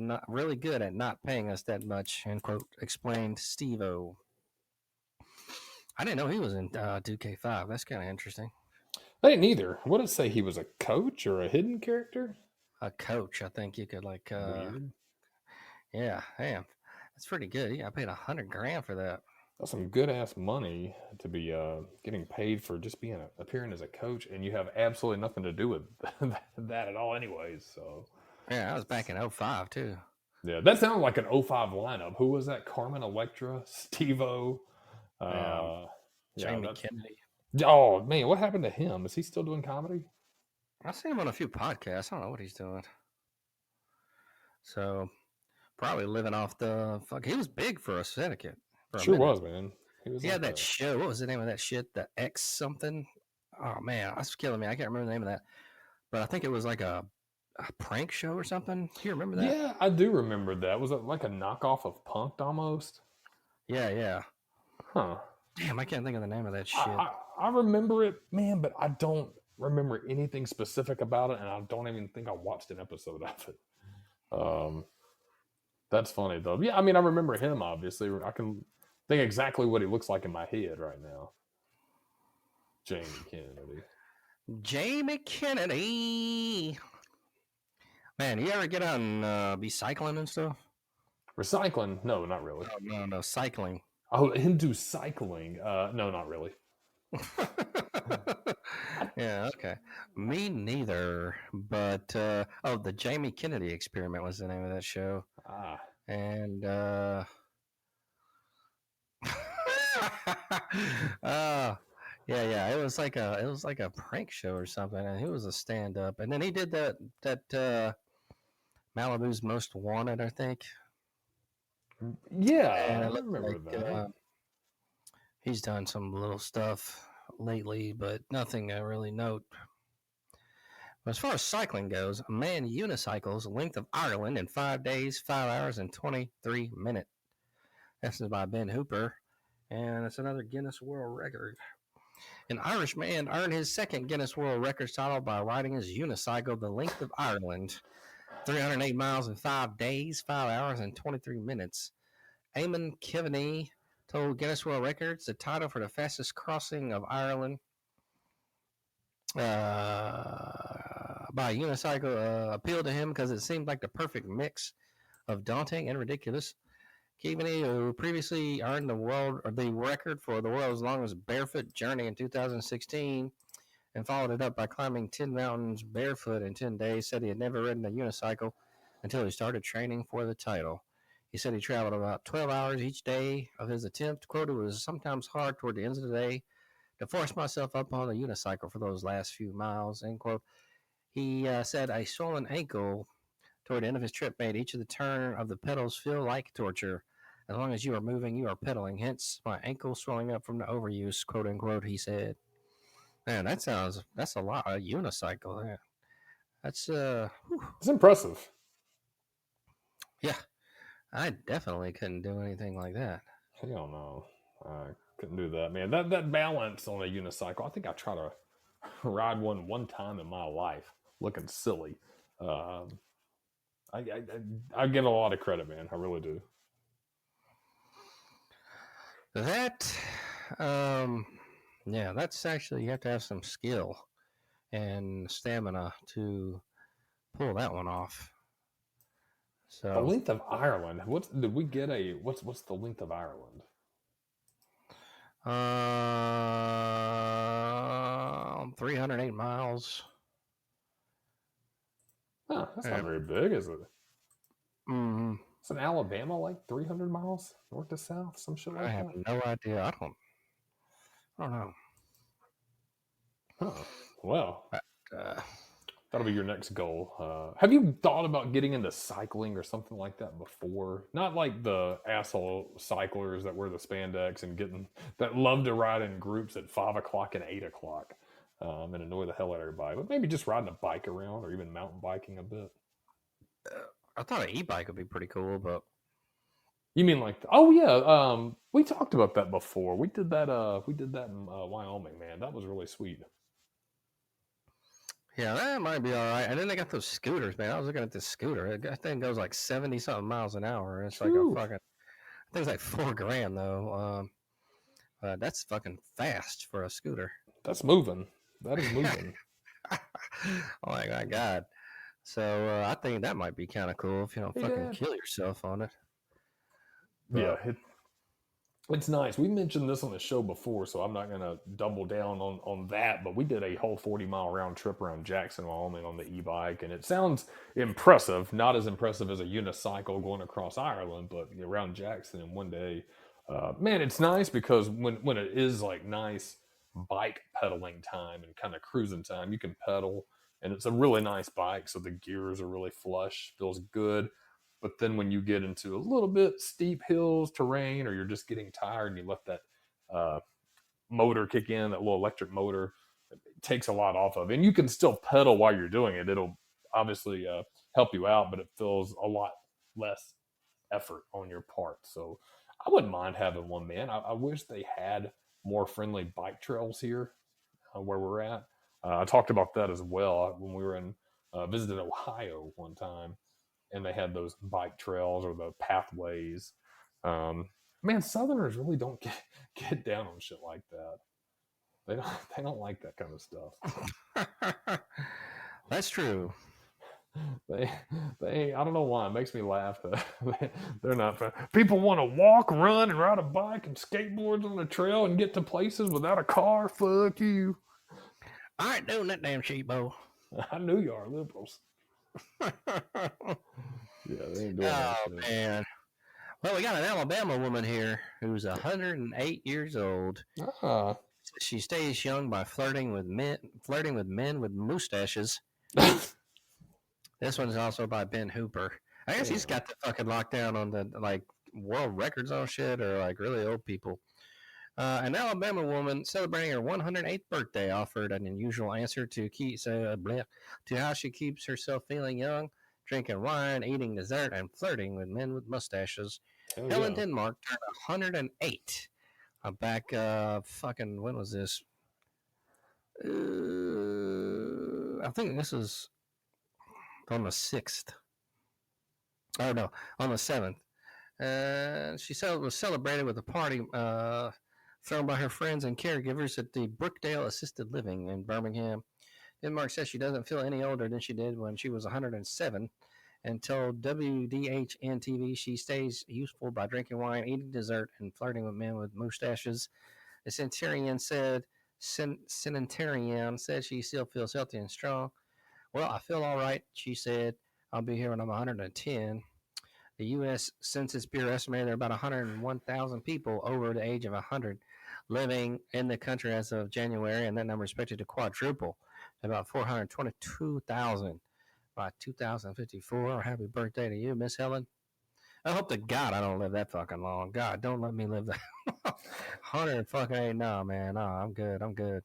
S3: good at not paying us that much, end quote, explained Steve-O. I didn't know he was in 2K5. That's kind of interesting.
S5: I didn't either. What did it say? He was a coach or a hidden character?
S3: A coach, I think you could like.
S5: Weird.
S3: Yeah, damn, that's pretty good. Yeah, I paid $100,000 for that.
S5: That's some good ass money to be getting paid for just appearing as a coach, and you have absolutely nothing to do with that at all, anyways. So
S3: yeah, I was back in 05 too.
S5: Yeah, that sounded like an 05 lineup. Who was that? Carmen Electra, Steve-O,
S3: Jamie Kennedy.
S5: Oh man, what happened to him? Is he still doing comedy?
S3: I see him on a few podcasts. I don't know what he's doing. So probably living off the fuck. He was big for a syndicate.
S5: Sure was, man.
S3: He had that show. What was the name of that shit? The X something. Oh man, that's killing me. I can't remember the name of that. But I think it was like a prank show or something. Do you remember that?
S5: Yeah, I do remember that. Was it like a knockoff of Punk'd almost?
S3: Yeah.
S5: Huh.
S3: Damn, I can't think of the name of that shit.
S5: I remember it, man, but I don't remember anything specific about it, and I don't even think I watched an episode of it. That's funny, though. Yeah, I mean, I remember him, obviously. I can think exactly what he looks like in my head right now. Jamie Kennedy.
S3: Man, you ever get out and be cycling and stuff?
S5: Recycling? No, not really.
S3: No, cycling.
S5: Oh, into cycling? No, not really.
S3: Yeah, okay. Me neither. But the Jamie Kennedy Experiment was the name of that show. And yeah, it was like a prank show or something, and he was a stand-up, and then he did that Malibu's Most Wanted, I think.
S5: Yeah, I remember that.
S3: He's done some little stuff lately, but nothing I really note. But as far as cycling goes, a man unicycles the length of Ireland in 5 days, 5 hours, and 23 minutes. This is by Ben Hooper, and it's another Guinness World Record. An Irish man earned his second Guinness World Records title by riding his unicycle the length of Ireland, 308 miles in 5 days, 5 hours, and 23 minutes. Eamon Keaveney told Guinness World Records the title for the fastest crossing of Ireland by a unicycle appealed to him because it seemed like the perfect mix of daunting and ridiculous. Keaveney, who previously earned the record for the world's longest barefoot journey in 2016 and followed it up by climbing 10 mountains barefoot in 10 days, said he had never ridden a unicycle until he started training for the title. He said he traveled about 12 hours each day of his attempt. Quote, it was sometimes hard toward the end of the day to force myself up on a unicycle for those last few miles, end quote. He said a swollen ankle toward the end of his trip made each of the turn of the pedals feel like torture. As long as you are moving, you are pedaling. Hence, my ankle swelling up from the overuse, quote unquote, he said. Man, that's a lot. A unicycle. Yeah. That's,
S5: It's impressive.
S3: yeah. I definitely couldn't do anything like that.
S5: Hell no. I couldn't do that, man. That balance on a unicycle, I think I tried to ride one time in my life looking silly. I give a lot of credit, man. I really do.
S3: That, yeah, that's actually, you have to have some skill and stamina to pull that one off.
S5: The
S3: So,
S5: length of Ireland. What's the length of Ireland?
S3: 308 miles.
S5: Huh, that's not very big, is it?
S3: Mm-hmm.
S5: It's in Alabama, like 300 miles north to south, some shit like
S3: I have
S5: that.
S3: no idea. I don't know.
S5: Huh. Well,
S3: Uh,
S5: that'll be your next goal. Have you thought about getting into cycling or something like that before? Not like the asshole cyclers that wear the spandex and that love to ride in groups at 5 o'clock and 8 o'clock and annoy the hell out of everybody. But maybe just riding a bike around or even mountain biking a bit.
S3: I thought an e-bike would be pretty cool, but
S5: you mean like? Oh yeah, we talked about that before. We did that. We did that in Wyoming, man. That was really sweet.
S3: yeah, that might be all right. And then they got those scooters, man. I was looking at this scooter. That thing goes like 70 something miles an hour. It's like a fucking. I think it's like $4,000 though. That's fucking fast for a scooter.
S5: That's moving. That is moving.
S3: Oh my god. So I think that might be kind of cool if you don't fucking kill yourself on it. But,
S5: yeah, it's nice. We mentioned this on the show before, so I'm not going to double down on that. But we did a whole 40-mile round trip around Jackson, Wyoming on the e-bike, and it sounds impressive. Not as impressive as a unicycle going across Ireland, but around Jackson in one day. Man, it's nice because when it is like nice bike pedaling time and kind of cruising time, you can pedal, and it's a really nice bike, so the gears are really flush, feels good. But then when you get into a little bit steep hills, terrain, or you're just getting tired and you let that motor kick in, that little electric motor, it takes a lot off of it. And you can still pedal while you're doing it. It'll obviously help you out, but it feels a lot less effort on your part. So I wouldn't mind having one, man. I wish they had more friendly bike trails here where we're at. I talked about that as well when we were in visited Ohio one time. And they had those bike trails or the pathways. Man, Southerners really don't get down on shit like that. They don't like that kind of stuff.
S3: That's true.
S5: They I don't know why. It makes me laugh. They're not fun. People want to walk, run, and ride a bike and skateboards on the trail and get to places without a car. Fuck you.
S3: I ain't doing that damn sheepo.
S5: I knew you are liberals. Yeah, they ain't doing that shit.
S3: Man. Well, we got an Alabama woman here who's 108 years old. She stays young by flirting with men with mustaches. This one's also by Ben Hooper. I guess he's got the fucking lockdown on the like world records on shit or like really old people. An Alabama woman celebrating her 108th birthday offered an unusual answer to how she keeps herself feeling young, drinking wine, eating dessert, and flirting with men with mustaches. Helen Denmark turned 108. Back, fucking, when was this? I think this is on the 6th. Oh, no, on the 7th. She was celebrated with a party thrown by her friends and caregivers at the Brookdale Assisted Living in Birmingham. Denmark says she doesn't feel any older than she did when she was 107 and told WDHN TV she stays youthful by drinking wine, eating dessert, and flirting with men with mustaches. The centenarian said she still feels healthy and strong. Well, I feel all right, she said. I'll be here when I'm 110. The U.S. Census Bureau estimated there are about 101,000 people over the age of 100 living in the country as of January, and that number is expected to quadruple to about 422,000 by 2054. Happy birthday to you, Miss Helen. I hope to God I don't live that fucking long. God, don't let me live that 100 fucking 8. No, man. No, I'm good. I'm good.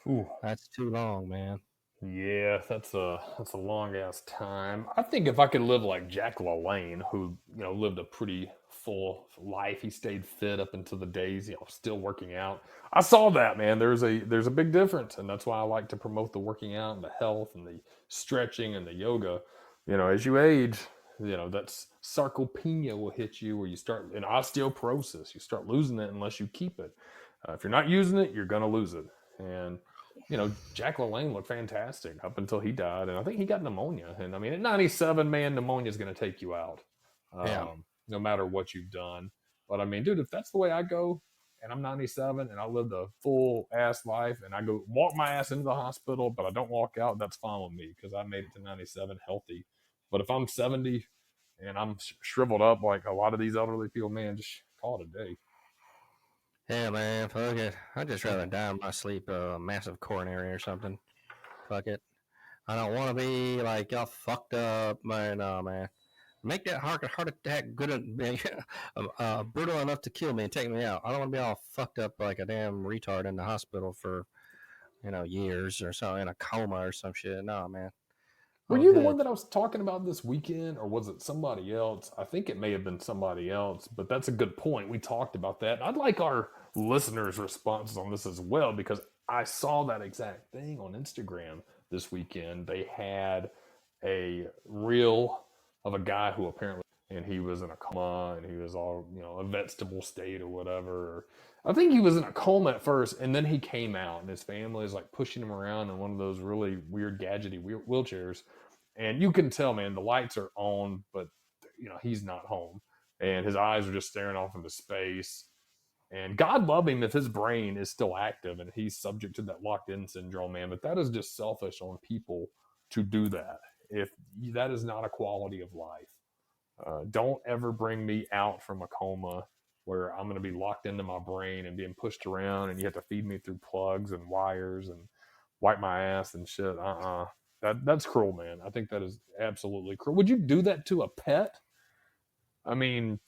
S5: Ooh.
S3: That's too long, man.
S5: Yeah, that's a long ass time. I think if I could live like Jack LaLanne, who lived a pretty full life, he stayed fit up until the days, still working out. I saw that, man. There's a big difference, and that's why I like to promote the working out and the health and the stretching and the yoga. As you age, that's sarcopenia will hit you, where you start in osteoporosis. You start losing it unless you keep it. If you're not using it, you're gonna lose it, and Jack LaLanne looked fantastic up until he died, and I think he got pneumonia. And I mean, at 97, man, pneumonia is going to take you out, no matter what you've done. But I mean, dude, if that's the way I go, and I'm 97, and I lived a full ass life, and I go walk my ass into the hospital, but I don't walk out, that's fine with me because I made it to 97 healthy. But if I'm 70 and I'm shriveled up like a lot of these elderly people, man, just call it a day.
S3: Yeah, man, fuck it. I'd just rather die in my sleep, massive coronary or something. Fuck it. I don't want to be like all fucked up, man. No, man. Make that heart attack good, brutal enough to kill me and take me out. I don't want to be all fucked up like a damn retard in the hospital for, years or so, in a coma or some shit. No, man.
S5: Were you the one that I was talking about this weekend, or was it somebody else? I think it may have been somebody else, but that's a good point. We talked about that. I'd like our listeners' responses on this as well, because I saw that exact thing on Instagram this weekend. They had a reel of a guy who apparently, and he was in a coma, and he was all, a vegetable state or whatever. I think he was in a coma at first, and then he came out, and his family is like pushing him around in one of those really weird gadgety wheelchairs. And you can tell, man, the lights are on, but he's not home, and his eyes are just staring off into space. And God love him if his brain is still active and he's subject to that locked-in syndrome, man. But that is just selfish on people to do that. If that is not a quality of life, don't ever bring me out from a coma where I'm going to be locked into my brain and being pushed around, and you have to feed me through plugs and wires and wipe my ass and shit. That's cruel, man. I think that is absolutely cruel. Would you do that to a pet? I mean,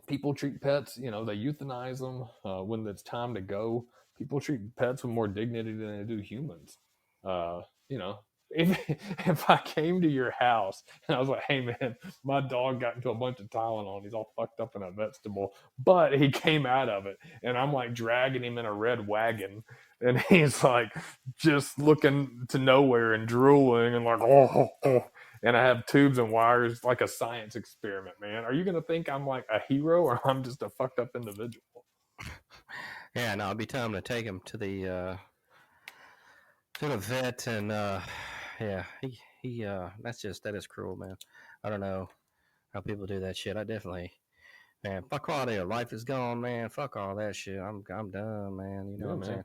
S5: people treat pets, they euthanize them when it's time to go. People treat pets with more dignity than they do humans. If I came to your house and I was like, hey, man, my dog got into a bunch of Tylenol and he's all fucked up in a vegetable, but he came out of it, and I'm like dragging him in a red wagon, and he's like just looking to nowhere and drooling and like, oh. And I have tubes and wires like a science experiment, man. Are you going to think I'm like a hero, or I'm just a fucked up individual?
S3: Yeah, no, it'd be time to take him to the vet, and yeah, he that is cruel, man. I don't know how people do that shit. I definitely, man, fuck quality of life is gone, man. Fuck all that shit. I'm done, man. You know what I'm saying?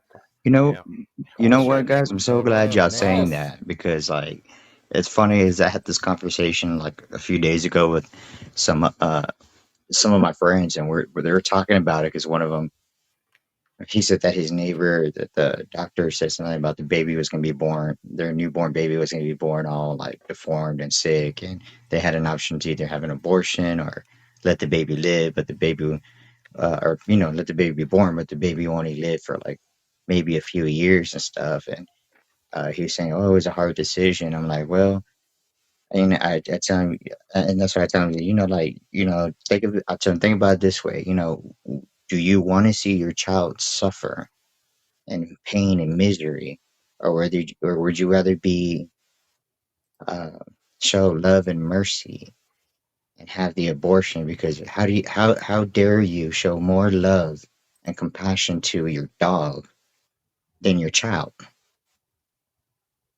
S6: You know what, guys? I'm so glad y'all saying that, because like, it's funny is I had this conversation like a few days ago with some of my friends, and where they were talking about it, because one of them, he said that his neighbor, that the doctor said something about the baby was going to be born, their newborn baby was going to be born all like deformed and sick, and they had an option to either have an abortion or let the baby live, but the baby, or let the baby be born, but the baby only live for like maybe a few years and stuff. And he was saying, "Oh, it was a hard decision." I'm like, "Well," and I tell him, and that's what I tell him, I tell him, think about it this way, do you want to see your child suffer and pain and misery, or would you rather be uh, show love and mercy and have the abortion? Because how dare you show more love and compassion to your dog than your child?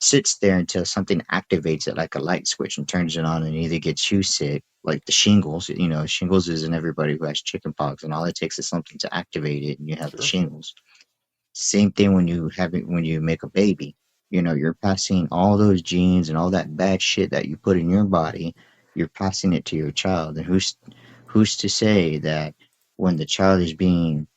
S6: sits there until something activates it like a light switch and turns it on and either gets you sick, like the shingles. Shingles is in everybody who has chickenpox, and all it takes is something to activate it, and you have the
S5: Sure.
S6: shingles. Same thing when you make a baby. You're passing all those genes and all that bad shit that you put in your body. You're passing it to your child, and who's to say that when the child is being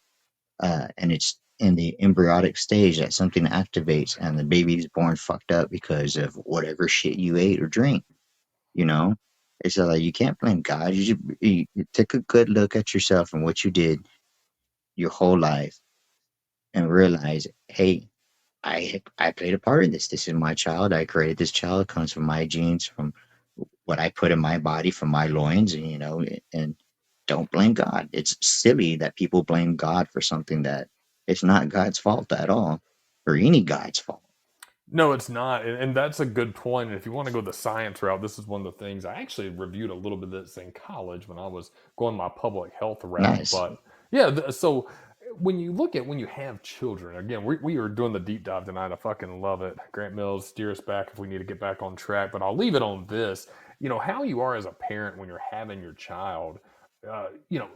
S6: and it's in the embryonic stage that something activates and the baby's born fucked up because of whatever shit you ate or drink. You know, it's like you can't blame God. You take a good look at yourself and what you did your whole life and realize, hey, I played a part in this. This is my child. I created this child. It comes from my genes, from what I put in my body, from my loins, and don't blame God. It's silly that people blame God for something that it's not God's fault at all, or any God's fault.
S5: No, it's not, and that's a good point. And if you want to go the science route, this is one of the things I actually reviewed a little bit of this in college when I was going my public health route.
S6: Nice.
S5: But yeah, so when you have children, again, we are doing the deep dive tonight. I fucking love it. Grant Mills, steer us back if we need to get back on track. But I'll leave it on this. How you are as a parent when you're having your child.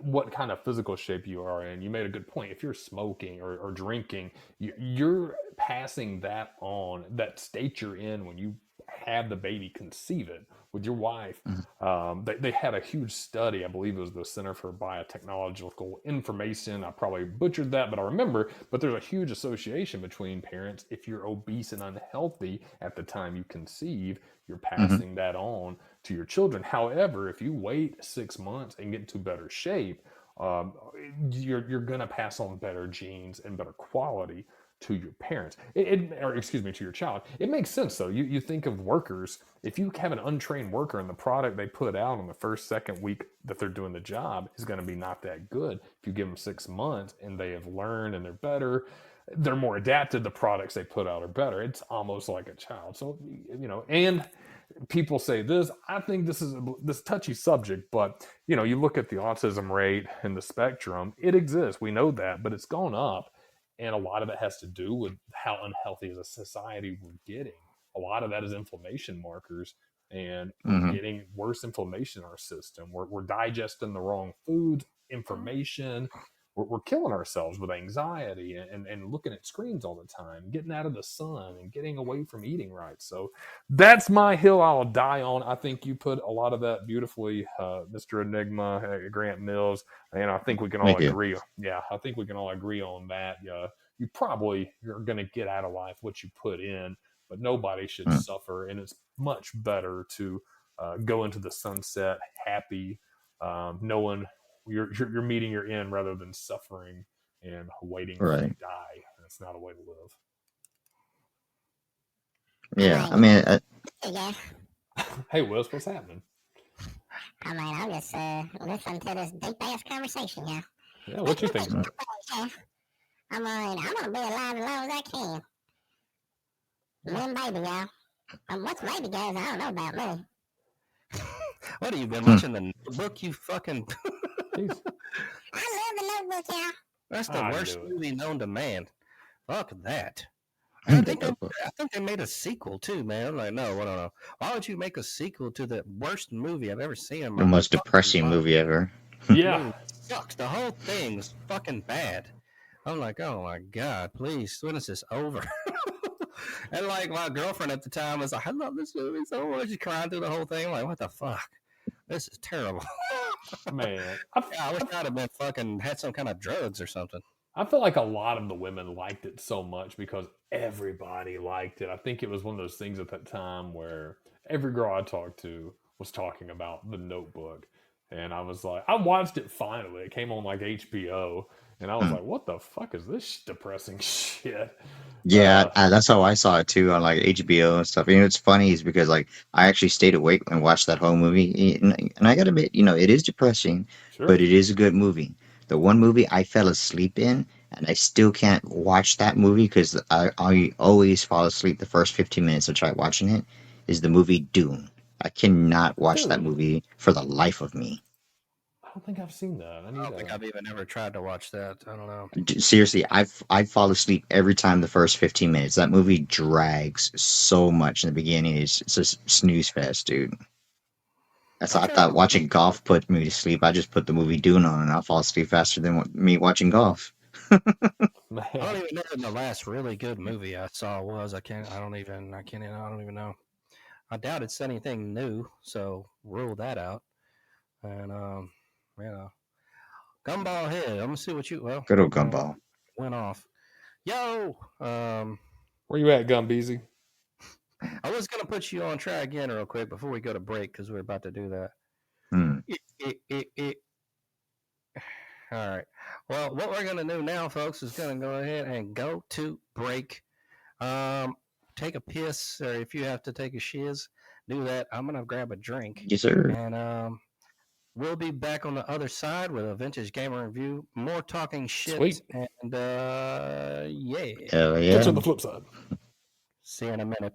S5: What kind of physical shape you are in. You made a good point. If you're smoking or drinking, you're passing that on, that state you're in when you have the baby, conceive it with your wife. They had a huge study. I believe it was the Center for Biotechnological Information. I probably butchered that, but I remember. But there's a huge association between parents. If you're obese and unhealthy at the time you conceive, you're passing that on to your children. However, if you wait 6 months and get into better shape, you're going to pass on better genes and better quality to your parents, to your child. It makes sense though. You think of workers. If you have an untrained worker and the product they put out on the first, second week that they're doing the job is going to be not that good. If you give them 6 months and they have learned and they're better, they're more adapted, the products they put out are better. It's almost like a child. So, and people say this, I think this is this touchy subject, but you look at the autism rate and the spectrum, it exists. We know that, but it's gone up. And a lot of it has to do with how unhealthy as a society we're getting. A lot of that is inflammation markers, and we're getting worse inflammation in our system. We're digesting the wrong foods, information. We're killing ourselves with anxiety and looking at screens all the time, getting out of the sun and getting away from eating right. So that's my hill I'll die on. I think you put a lot of that beautifully, Mr. Enigma, Grant Mills, and I think we can all agree. Yeah, I think we can all agree on that. You probably are going to get out of life what you put in, but nobody should suffer, and it's much better to go into the sunset happy, knowing you're meeting your end rather than suffering and waiting to die. That's not a way to live.
S6: Yeah, I mean,
S5: hey, Whis, what's happening?
S4: I mean, I'm just listening to this deep ass conversation here.
S5: Yeah, what you think?
S4: I mean, I want to be alive as long as I can. Me and baby, y'all. What's baby goes, I don't know about me.
S3: What have you been watching the Notebook? You fucking.
S4: I love the Notebook, y'all.
S3: That's the worst movie known to man. Fuck that.
S6: I
S3: I think they made a sequel too, man. I'm like, no. Why would you make a sequel to the worst movie I've ever seen? In my
S6: the most depressing movie ever.
S5: Yeah,
S3: sucks. The whole thing's fucking bad. I'm like, oh my god, please, when is this over? And like my girlfriend at the time was like, I love this movie so much. She crying through the whole thing. I'm like, what the fuck? This is terrible.
S5: Man,
S3: I wish I'd have been fucking had some kind of drugs or something.
S5: I feel like a lot of the women liked it so much because everybody liked it. I think it was one of those things at that time where every girl I talked to was talking about the Notebook. And I was like, I watched it finally. It came on like HBO. And I was like, what the fuck is this depressing shit?
S6: Yeah, that's how I saw it too on like HBO and stuff. It's funny is because like I actually stayed awake and watched that whole movie, and I gotta admit, it is depressing, but it is a good movie. The one movie I fell asleep in, and I still can't watch that movie because I always fall asleep the first 15 minutes I try watching it, is the movie Dune. I cannot watch that movie for the life of me.
S5: don't think I've seen that. I
S3: I
S5: need
S3: don't think
S5: to.
S3: I've even ever tried to watch that. I don't know.
S6: Seriously, I fall asleep every time the first 15 minutes. That movie drags so much in the beginning. It's just snooze fest, dude. That's
S3: I'm
S6: I
S3: trying
S6: thought
S3: to.
S6: watching golf put me to sleep. I just put the movie Dune on, and I'll fall asleep faster than me watching golf.
S3: I don't
S5: Man,
S3: even know when the last really good movie I saw was. I don't even know. I doubt it's anything new, so rule that out. And you know, Gumball Head. I'm gonna see what you. Well,
S6: Good old Gumball.
S3: went off. Yo,
S5: where you at, Gumbeezy?
S3: I was gonna put you on try again real quick before we go to break because we're about to do that.
S6: Hmm.
S3: All right. Well, what we're gonna do now, folks, is gonna go ahead and go to break. Take a piss, or if you have to take a shiz, do that. I'm gonna grab a drink,
S6: Yes, sir.
S3: and we'll be back on the other side with a vintage gamer review, more talking shit,
S5: Sweet.
S3: and yeah.
S6: Hell
S5: Catch
S6: yeah.
S5: you on the flip side.
S3: See you in a minute.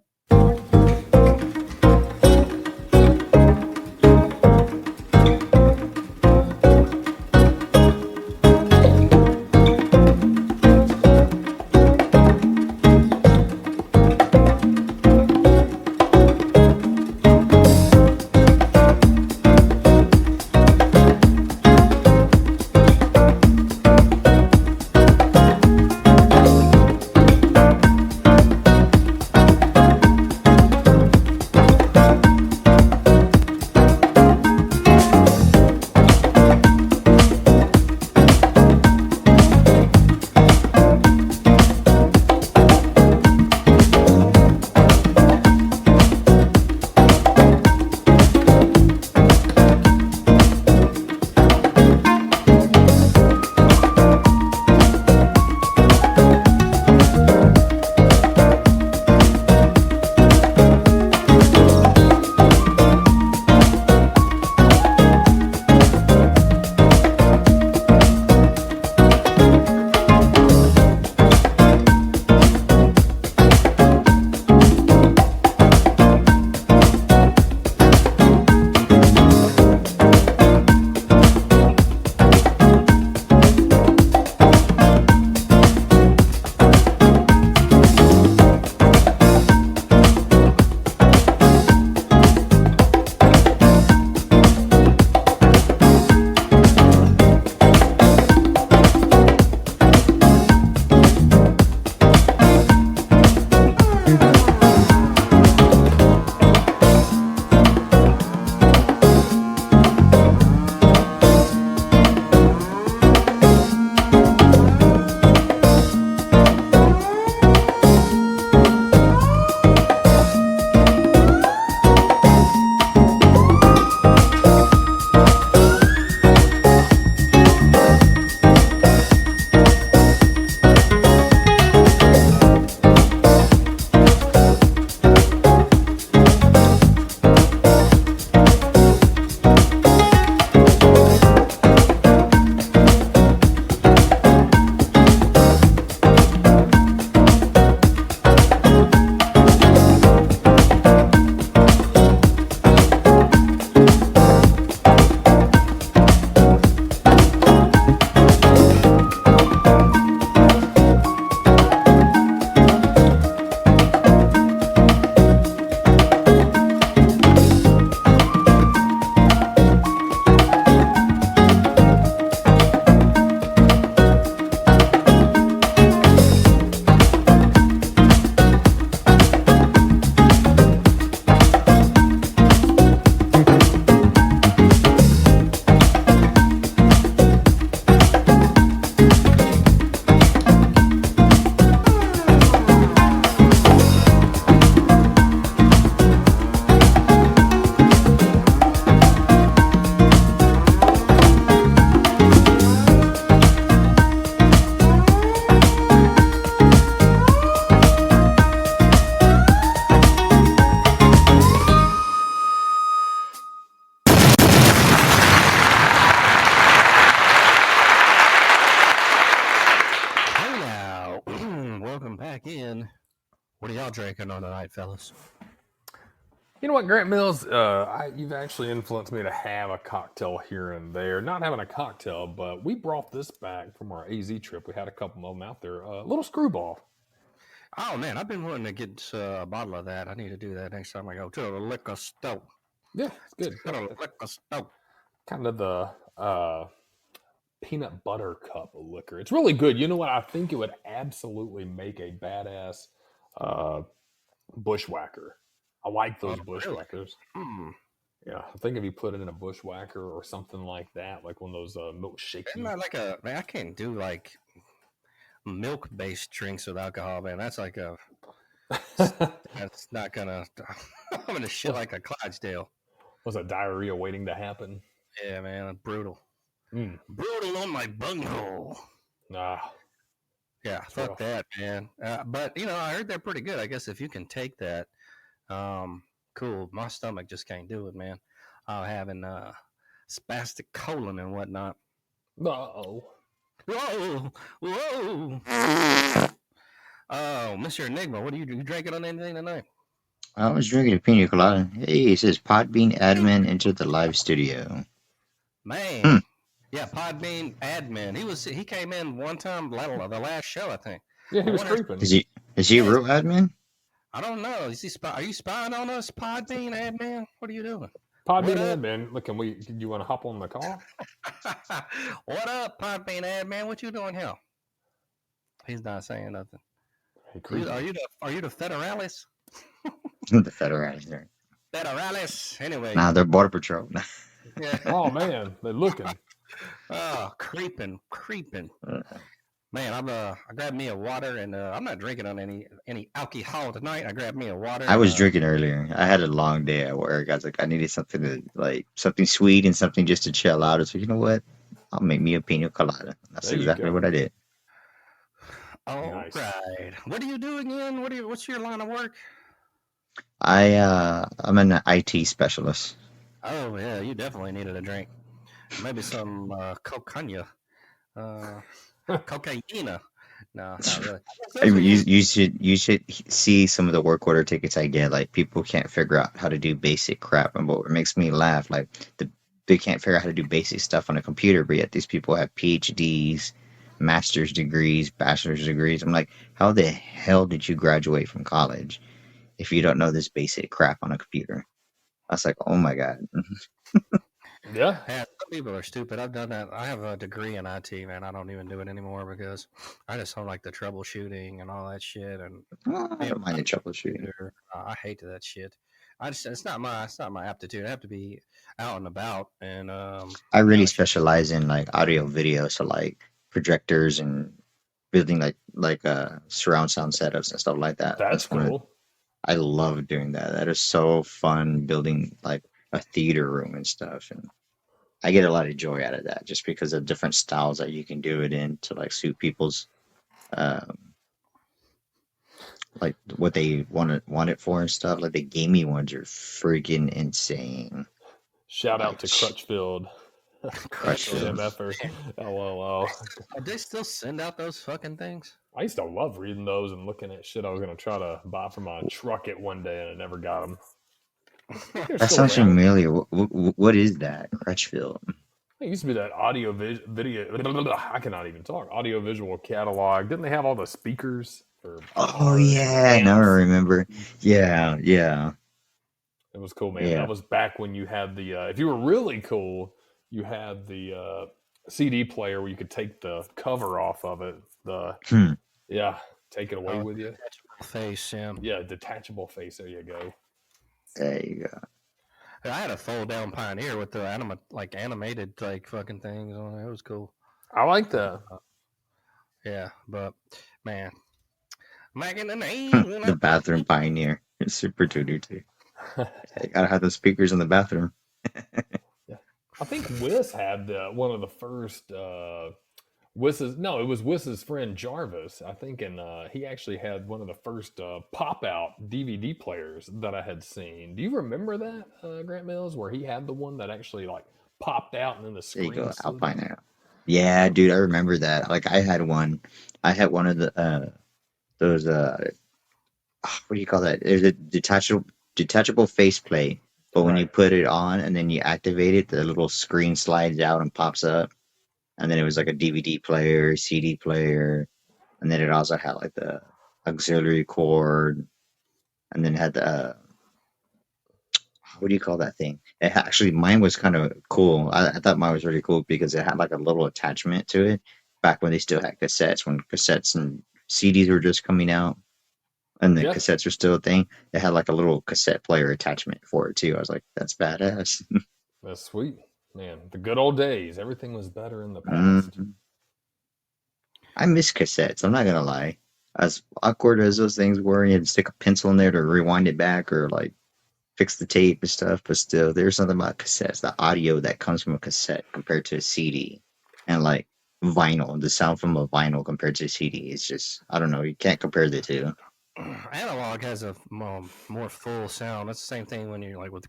S3: Welcome back in. What are y'all drinking on tonight, fellas?
S5: You know what, Grant Mills? You've actually influenced me to have a cocktail here and there. Not having a cocktail, but we brought this back from our AZ trip. We had a couple of them out there. A little screwball.
S3: Oh man, I've been wanting to get a bottle of that. I need to do that next time I go to a liquor store.
S5: Yeah, it's good.
S3: Go to a liquor store.
S5: Kind of the peanut butter cup of liquor. It's really good. You know what? I think it would absolutely make a badass bushwhacker. I like those bushwhackers.
S3: Really?
S5: Yeah, I think if you put it in a bushwhacker or something like that, like one of those milkshake.
S3: Isn't that like a man? I can't do like milk-based drinks with alcohol, man. That's like a that's not gonna. I'm gonna shit like a Clydesdale.
S5: Was a diarrhea waiting to happen?
S3: Yeah, man, brutal.
S5: Mm.
S3: Brutal on my bunghole.
S5: Nah.
S3: Yeah, fuck that, man. But you know, I heard they're pretty good. I guess if you can take that, cool. My stomach just can't do it, man. I'm having spastic colon and whatnot.
S5: Uh-oh.
S3: Whoa, whoa. Oh, Mr. Enigma, what are you drinking on anything tonight?
S6: I was drinking a pina colada. Hey, it says Podbean admin entered the live studio.
S3: Man. Yeah, Podbean admin. He came in one time the last show, I think.
S5: Yeah, he was creeping.
S6: Is he a real admin?
S3: I don't know. Are you spying on us, Podbean admin? What are you doing?
S5: Podbean admin, look, you want to hop on the call?
S3: What up, Podbean admin? What you doing here? He's not saying nothing. Are you the Federalis?
S6: The Federalis.
S3: Federalis. Anyway.
S6: Nah, they're Border Patrol.
S5: Yeah. Oh man, they're looking.
S3: Oh, creeping. Man, I grabbed me a water, and I'm not drinking on any alcohol tonight. I grabbed me a water.
S6: I was drinking earlier. I had a long day at work. I was like, I needed something something sweet and something just to chill out. So you know what? I'll make me a pina colada. That's exactly what I did.
S3: All nice. Right. What do you do again? What's your line of work?
S6: I'm an IT specialist.
S3: Oh yeah, you definitely needed a drink. Maybe some cocaine. Cocaine. No, not really.
S6: You should see some of the work order tickets I get. Like, people can't figure out how to do basic crap, and what makes me laugh, like they can't figure out how to do basic stuff on a computer, but yet these people have PhDs, master's degrees, bachelor's degrees. I'm like, how the hell did you graduate from college if you don't know this basic crap on a computer? I was like, oh my god.
S5: Yeah,
S3: some people are stupid. I've done that. I have a degree in IT, man. I don't even do it anymore because I just don't like the troubleshooting and all that shit. And
S6: I don't mind the troubleshooting.
S3: I hate that shit. It's not my aptitude. I have to be out and about. And
S6: I really specialize in like audio, video, so like projectors and building like surround sound setups and stuff like that.
S5: That's cool.
S6: I love doing that. That is so fun, building like a theater room and stuff, and I get a lot of joy out of that just because of different styles that you can do it in to like suit people's like what they want it for and stuff. Like the gaming ones are freaking insane.
S5: Shout out to Crutchfield. Crutchfield. LOL.
S3: Do they still send out those fucking things?
S5: I used to love reading those and looking at shit I was going to try to buy for my truck at one day, and I never got them.
S6: That sounds familiar. What is that, Crutchfield?
S5: It used to be that audio video. I cannot even talk. Audio visual catalog. Didn't they have all the speakers?
S6: Oh yeah, now I remember. Yeah.
S5: It was cool, man.
S6: Yeah.
S5: That was back when you had the. If you were really cool, you had the CD player where you could take the cover off of it. Yeah, take it away with you.
S3: Detachable face,
S5: yeah, detachable face. There you go.
S6: There you go.
S3: I had a fold down Pioneer with the animated like fucking things on it. It was cool.
S5: I like that.
S3: Yeah, but man, back in the name,
S6: the bathroom Pioneer. It's super tutor too. You gotta have the speakers in the bathroom.
S5: Yeah. I think Whis had one of the first. It was Wiss's friend Jarvis, I think, and he actually had one of the first pop-out DVD players that I had seen. Do you remember that, Grant Mills, where he had the one that actually like popped out and then the screen?
S6: There you go, Alpine Air. Yeah, dude, I remember that. Like, I had one. I had one of the those what do you call that? There's a detachable faceplate, but when you
S5: Right.
S6: put it on and then you activate it, the little screen slides out and pops up. And then it was like a DVD player, CD player, and then it also had like the auxiliary cord, and then it had the what do you call that thing? Actually, mine was kind of cool. I thought mine was really cool because it had like a little attachment to it back when they still had cassettes, when cassettes and CDs were just coming out, and the
S5: Yeah,
S6: cassettes were still a thing. It had like a little cassette player attachment for it too. I was like, that's badass.
S5: that's sweet, man. The good old days. Everything was better in the past.
S6: Mhm. I miss cassettes. I'm not gonna lie. As awkward as those things were, you had to stick a pencil in there to rewind it back or like fix the tape and stuff. But still, there's something about cassettes, the audio that comes from a cassette compared to a CD, and like vinyl, the sound from a vinyl compared to a CD. It's just, I don't know. You can't compare the two.
S3: Analog has a more full sound. That's the same thing when you're like with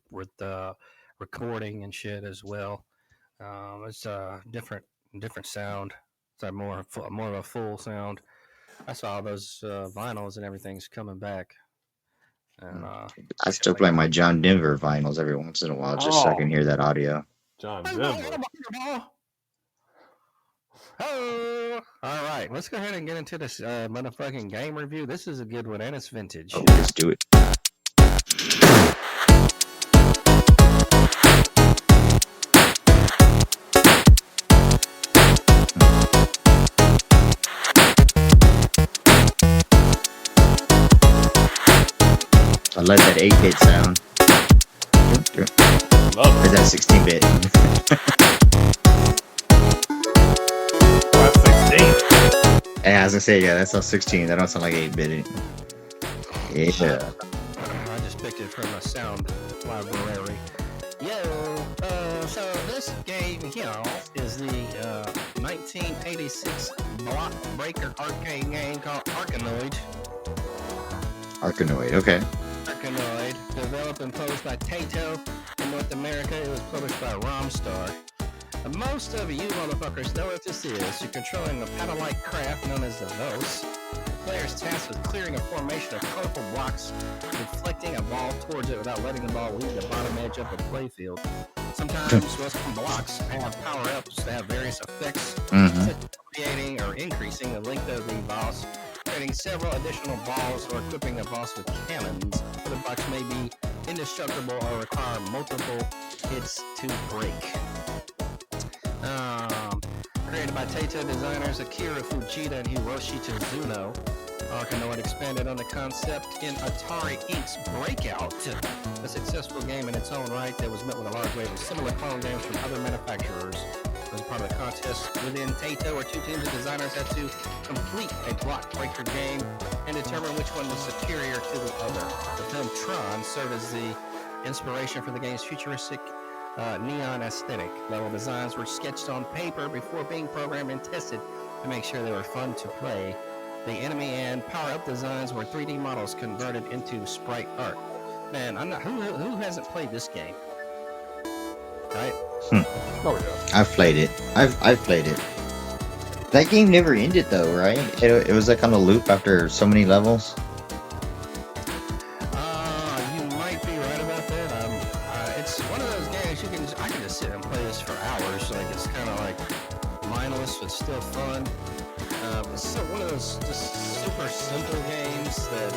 S3: recording and shit as well. It's a different sound. It's like more of a full sound. I saw those vinyls and everything's coming back, and
S6: I still play my John Denver vinyls every once in a while just so I
S5: Oh,
S6: can hear that audio.
S5: John Denver.
S3: Oh, all right. Let's go ahead and get into this motherfucking game review. This is a good one, and it's vintage.
S6: Oh, let's do it. I like that 8-bit sound.
S5: Love
S6: Or
S5: it.
S6: that 16-bit.
S5: That's 16.
S6: Yeah, I was gonna say, yeah, that's all 16. That don't sound like 8-bit. Yeah.
S3: I just picked it from a sound library. So this game here is the 1986 block breaker arcade game called Arkanoid.
S6: Arkanoid, okay.
S3: Arkanoid, developed and published by Taito. In North America, it was published by Romstar. Most of you motherfuckers know what this is. You're controlling a paddle-like craft known as the Vos. The player's tasked with clearing a formation of colorful blocks, deflecting a ball towards it without letting the ball leave the bottom edge of the playfield. Sometimes some blocks have power-ups that have various effects,
S6: Mm-hmm.
S3: such as creating or increasing the length of the boss, creating several additional balls, or equipping the boss with cannons. Other blocks may be indestructible or require multiple hits to break. Created by Taito designers Akira Fujita and Hiroshi Tezuno, Arkanoid expanded on the concept in Atari Inc.'s Breakout, a successful game in its own right that was met with a large wave of similar clone games from other manufacturers. As part of the contest within Taito, where two teams of designers had to complete a block breaker game and determine which one was superior to the other. The film Tron served as the inspiration for the game's futuristic neon aesthetic. Level designs were sketched on paper before being programmed and tested to make sure they were fun to play. The enemy and power-up designs were 3D models converted into sprite art. Man, I'm not. Who hasn't played this game? Right?
S5: Oh yeah.
S6: I've played it. I've played it. That game never ended though, right? It was like on a loop after so many levels.
S3: You might be right about that. It's one of those games I can just sit and play this for hours. Like it's kind of like mindless but still fun. It's so one of those just super simple games that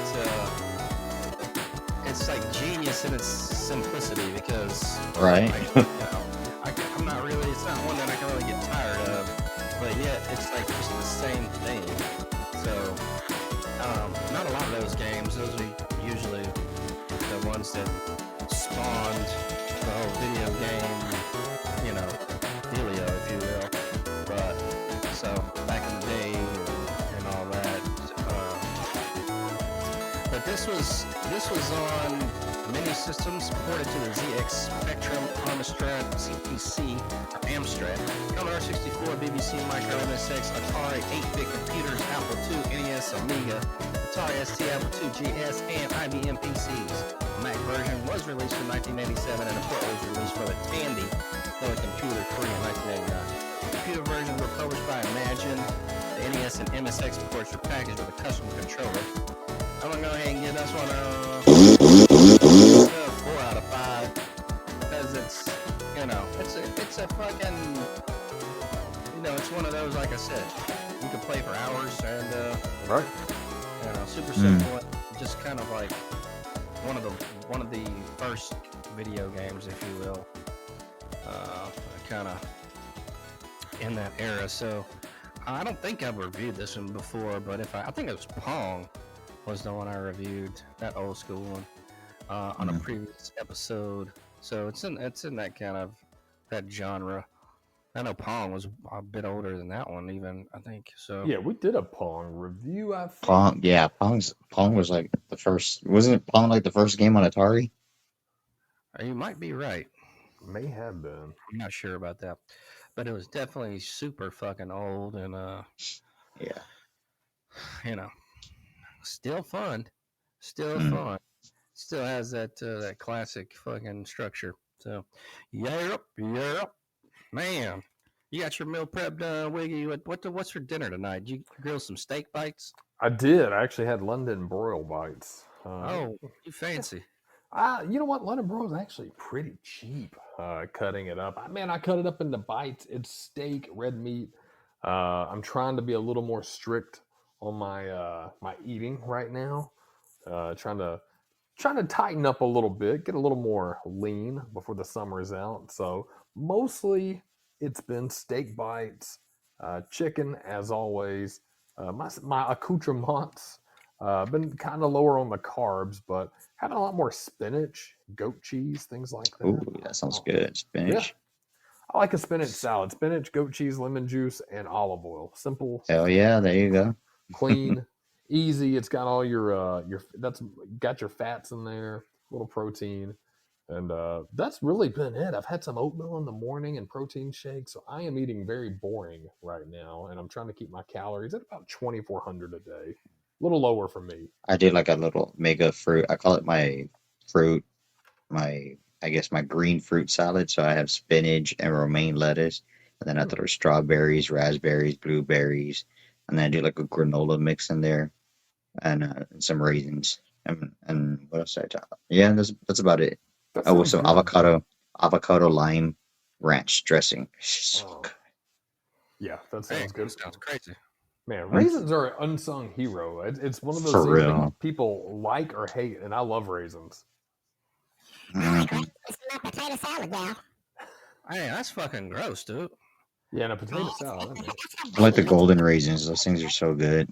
S3: it's like genius in its simplicity because
S6: Right.
S3: I'm not really. It's not one that I can really get tired of, but yet it's like just the same thing. So not a lot of those games. Those are usually the ones that spawned the whole video game, dealio, if you will. But so back in the day and all that. But this was on many systems ported to the ZX Spectrum, Amstrad, CPC, or Amstrad, Commodore 64, BBC, Micro, MSX, Atari, 8-bit computers, Apple II, NES, Amiga, Atari ST, Apple II, GS, and IBM PCs. The Mac version was released in 1987, and a port was released for the Tandy Computer 3 in 1989. Computer versions were published by Imagine. The NES and MSX ports were packaged with a custom controller. I'm gonna go ahead and get this one. it's a fucking, it's one of those, like I said, you can play for hours and,
S5: Right.
S3: Super simple, just kind of like one of the first video games, if you will, kind of in that era. So I don't think I've reviewed this one before, but I think it was Pong was the one I reviewed, that old school one, on a previous episode. So it's in that kind of that genre. I know Pong was a bit older than that one, even, I think. So
S5: Yeah, we did a Pong review, I think.
S6: Pong, yeah, Pong was like the first. Wasn't Pong like the first game on Atari?
S3: you might be right.
S5: May have been.
S3: I'm not sure about that, but it was definitely super fucking old and
S6: Yeah.
S3: Still fun, still
S6: Mm.
S3: fun, still has that classic fucking structure. So, yep, man. You got your meal prep done, Wiggy. What's for dinner tonight? Did you grill some steak bites?
S5: I did. I actually had London broil bites.
S3: Oh, you fancy.
S5: You know what? London broil is actually pretty cheap. Cutting it up. I cut it up into bites. It's steak, red meat. I'm trying to be a little more strict on my my eating right now. Trying to tighten up a little bit, get a little more lean before the summer is out. So mostly it's been steak bites, chicken as always. My accoutrements been kind of lower on the carbs, but having a lot more spinach, goat cheese, things like that.
S6: Ooh, that sounds good. Spinach.
S5: Yeah. I like a spinach salad. Spinach, goat cheese, lemon juice, and olive oil. Simple.
S6: Hell yeah, there you go.
S5: Clean, easy. It's got all your that's got your fats in there, a little protein, and that's really been it. I've had some oatmeal in the morning and protein shakes, so I am eating very boring right now, and I'm trying to keep my calories at about 2,400 a day. A little lower for me.
S6: I did like a little mega fruit. I call it my fruit, I guess my green fruit salad. So I have spinach and romaine lettuce, and then I throw strawberries, raspberries, blueberries, and then I do like a granola mix in there, and some raisins, and what else did I talk? Yeah, that's about it.
S5: That
S6: Oh, with
S5: sounds
S6: some
S5: good.
S6: avocado lime ranch dressing. So
S5: Oh,
S6: good.
S5: yeah, that
S3: Man,
S5: sounds good.
S3: that sounds crazy.
S5: Man, raisins are an unsung hero. It's one of those
S6: For
S5: things that
S6: real.
S5: people like or hate, and I love raisins.
S4: I like
S6: Mhm.
S4: raisins in my potato salad now.
S3: Hey, that's fucking gross, dude.
S5: Yeah, and a potato salad.
S4: That's how
S6: I like the
S4: baby
S6: golden raisins. Those things are so good.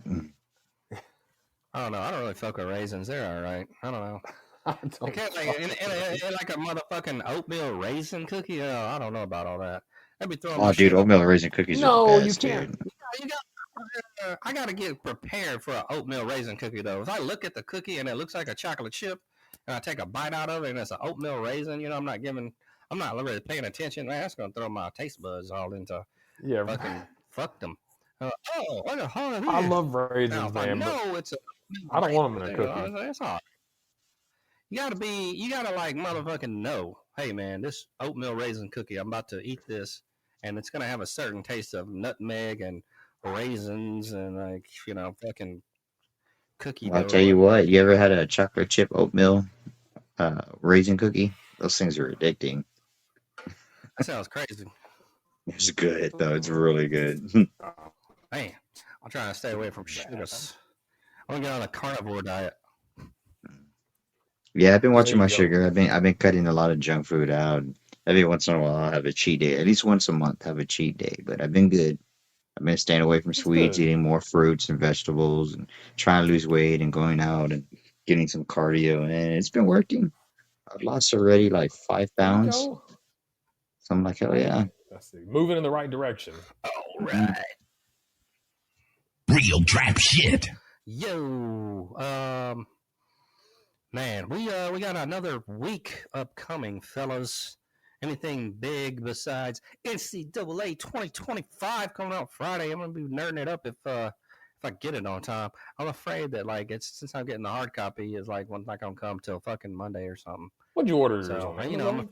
S3: I don't know. I don't really fuck with raisins. They're all right. I don't know.
S5: I
S3: I
S5: don't
S3: can't
S5: fuck
S3: like
S5: with
S3: in like a motherfucking oatmeal raisin cookie. I don't know about all that. I'd be throwing my
S6: Oh, dude,
S3: shit up.
S6: oatmeal raisin cookies are the
S5: No, you
S6: best,
S5: can't.
S6: dude.
S3: You got. I gotta get prepared for an oatmeal raisin cookie though. If I look at the cookie and it looks like a chocolate chip, and I take a bite out of it and it's an oatmeal raisin, I'm not really paying attention. Man, that's gonna throw my taste buds all into
S5: Yeah,
S3: fucking fuck them. What a hard
S5: I
S3: is.
S5: love
S3: Now,
S5: raisins,
S3: if I
S5: man, but
S3: know it's a
S5: I don't want them in a
S3: raisin,
S5: cookie.
S3: that's hard. You gotta like motherfucking know. Hey man, this oatmeal raisin cookie, I'm about to eat this, and it's gonna have a certain taste of nutmeg and raisins and fucking cookie
S6: Well, I'll
S3: dough
S6: tell
S3: or
S6: you
S3: whatever.
S6: what, you ever had a chocolate chip oatmeal raisin cookie? Those things are addicting.
S3: That sounds crazy.
S6: It's good, though. It's really good.
S3: Man, I'm trying to stay away from sugars. I'm gonna get on a carnivore diet.
S6: Yeah, I've been
S5: There
S6: watching
S5: you
S6: my
S5: go.
S6: sugar. I've been cutting a lot of junk food out. Every once in a while, I'll have a cheat day. At least once a month, have a cheat day. But I've been good. I've been staying away from
S5: That's
S6: sweets,
S5: good.
S6: eating more fruits and vegetables, and trying to lose weight and going out and getting some cardio. And it's been working. I've lost already like 5 pounds.
S5: There you go.
S6: So I'm like, hell yeah.
S5: Let's see. Moving in the right direction.
S3: All
S6: Mhm.
S3: right.
S1: Real trap shit.
S3: Yo, man, we got another week upcoming, fellas. Anything big besides NCAA 2025 coming out Friday? I'm gonna be nerding it up if I get it on time. I'm afraid that since I'm getting the hard copy, is like one's not gonna come till fucking Monday or something.
S5: What'd you order yours
S3: So
S5: on
S3: I'm
S5: Amazon?
S3: gonna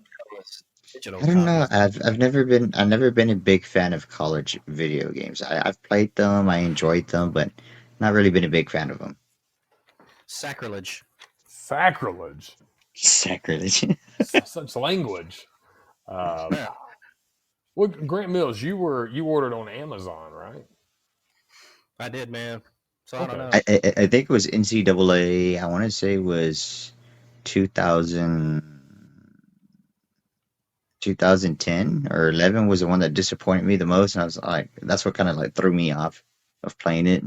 S3: digital
S6: I don't know.
S3: copies.
S6: I've never been a big fan of college video games. I've played them, I enjoyed them, but not really been a big fan of them.
S3: Sacrilege.
S5: Sacrilege.
S6: Sacrilege.
S5: Such language.
S3: Yeah.
S5: Well, Grant Mills, you ordered on Amazon, right?
S3: I did, man. So I don't
S5: Okay.
S3: know.
S6: I think it was NCAA. I want to say it was 2000, 2010 or 11 was the one that disappointed me the most, and I was like, that's what kind of like threw me off of playing it.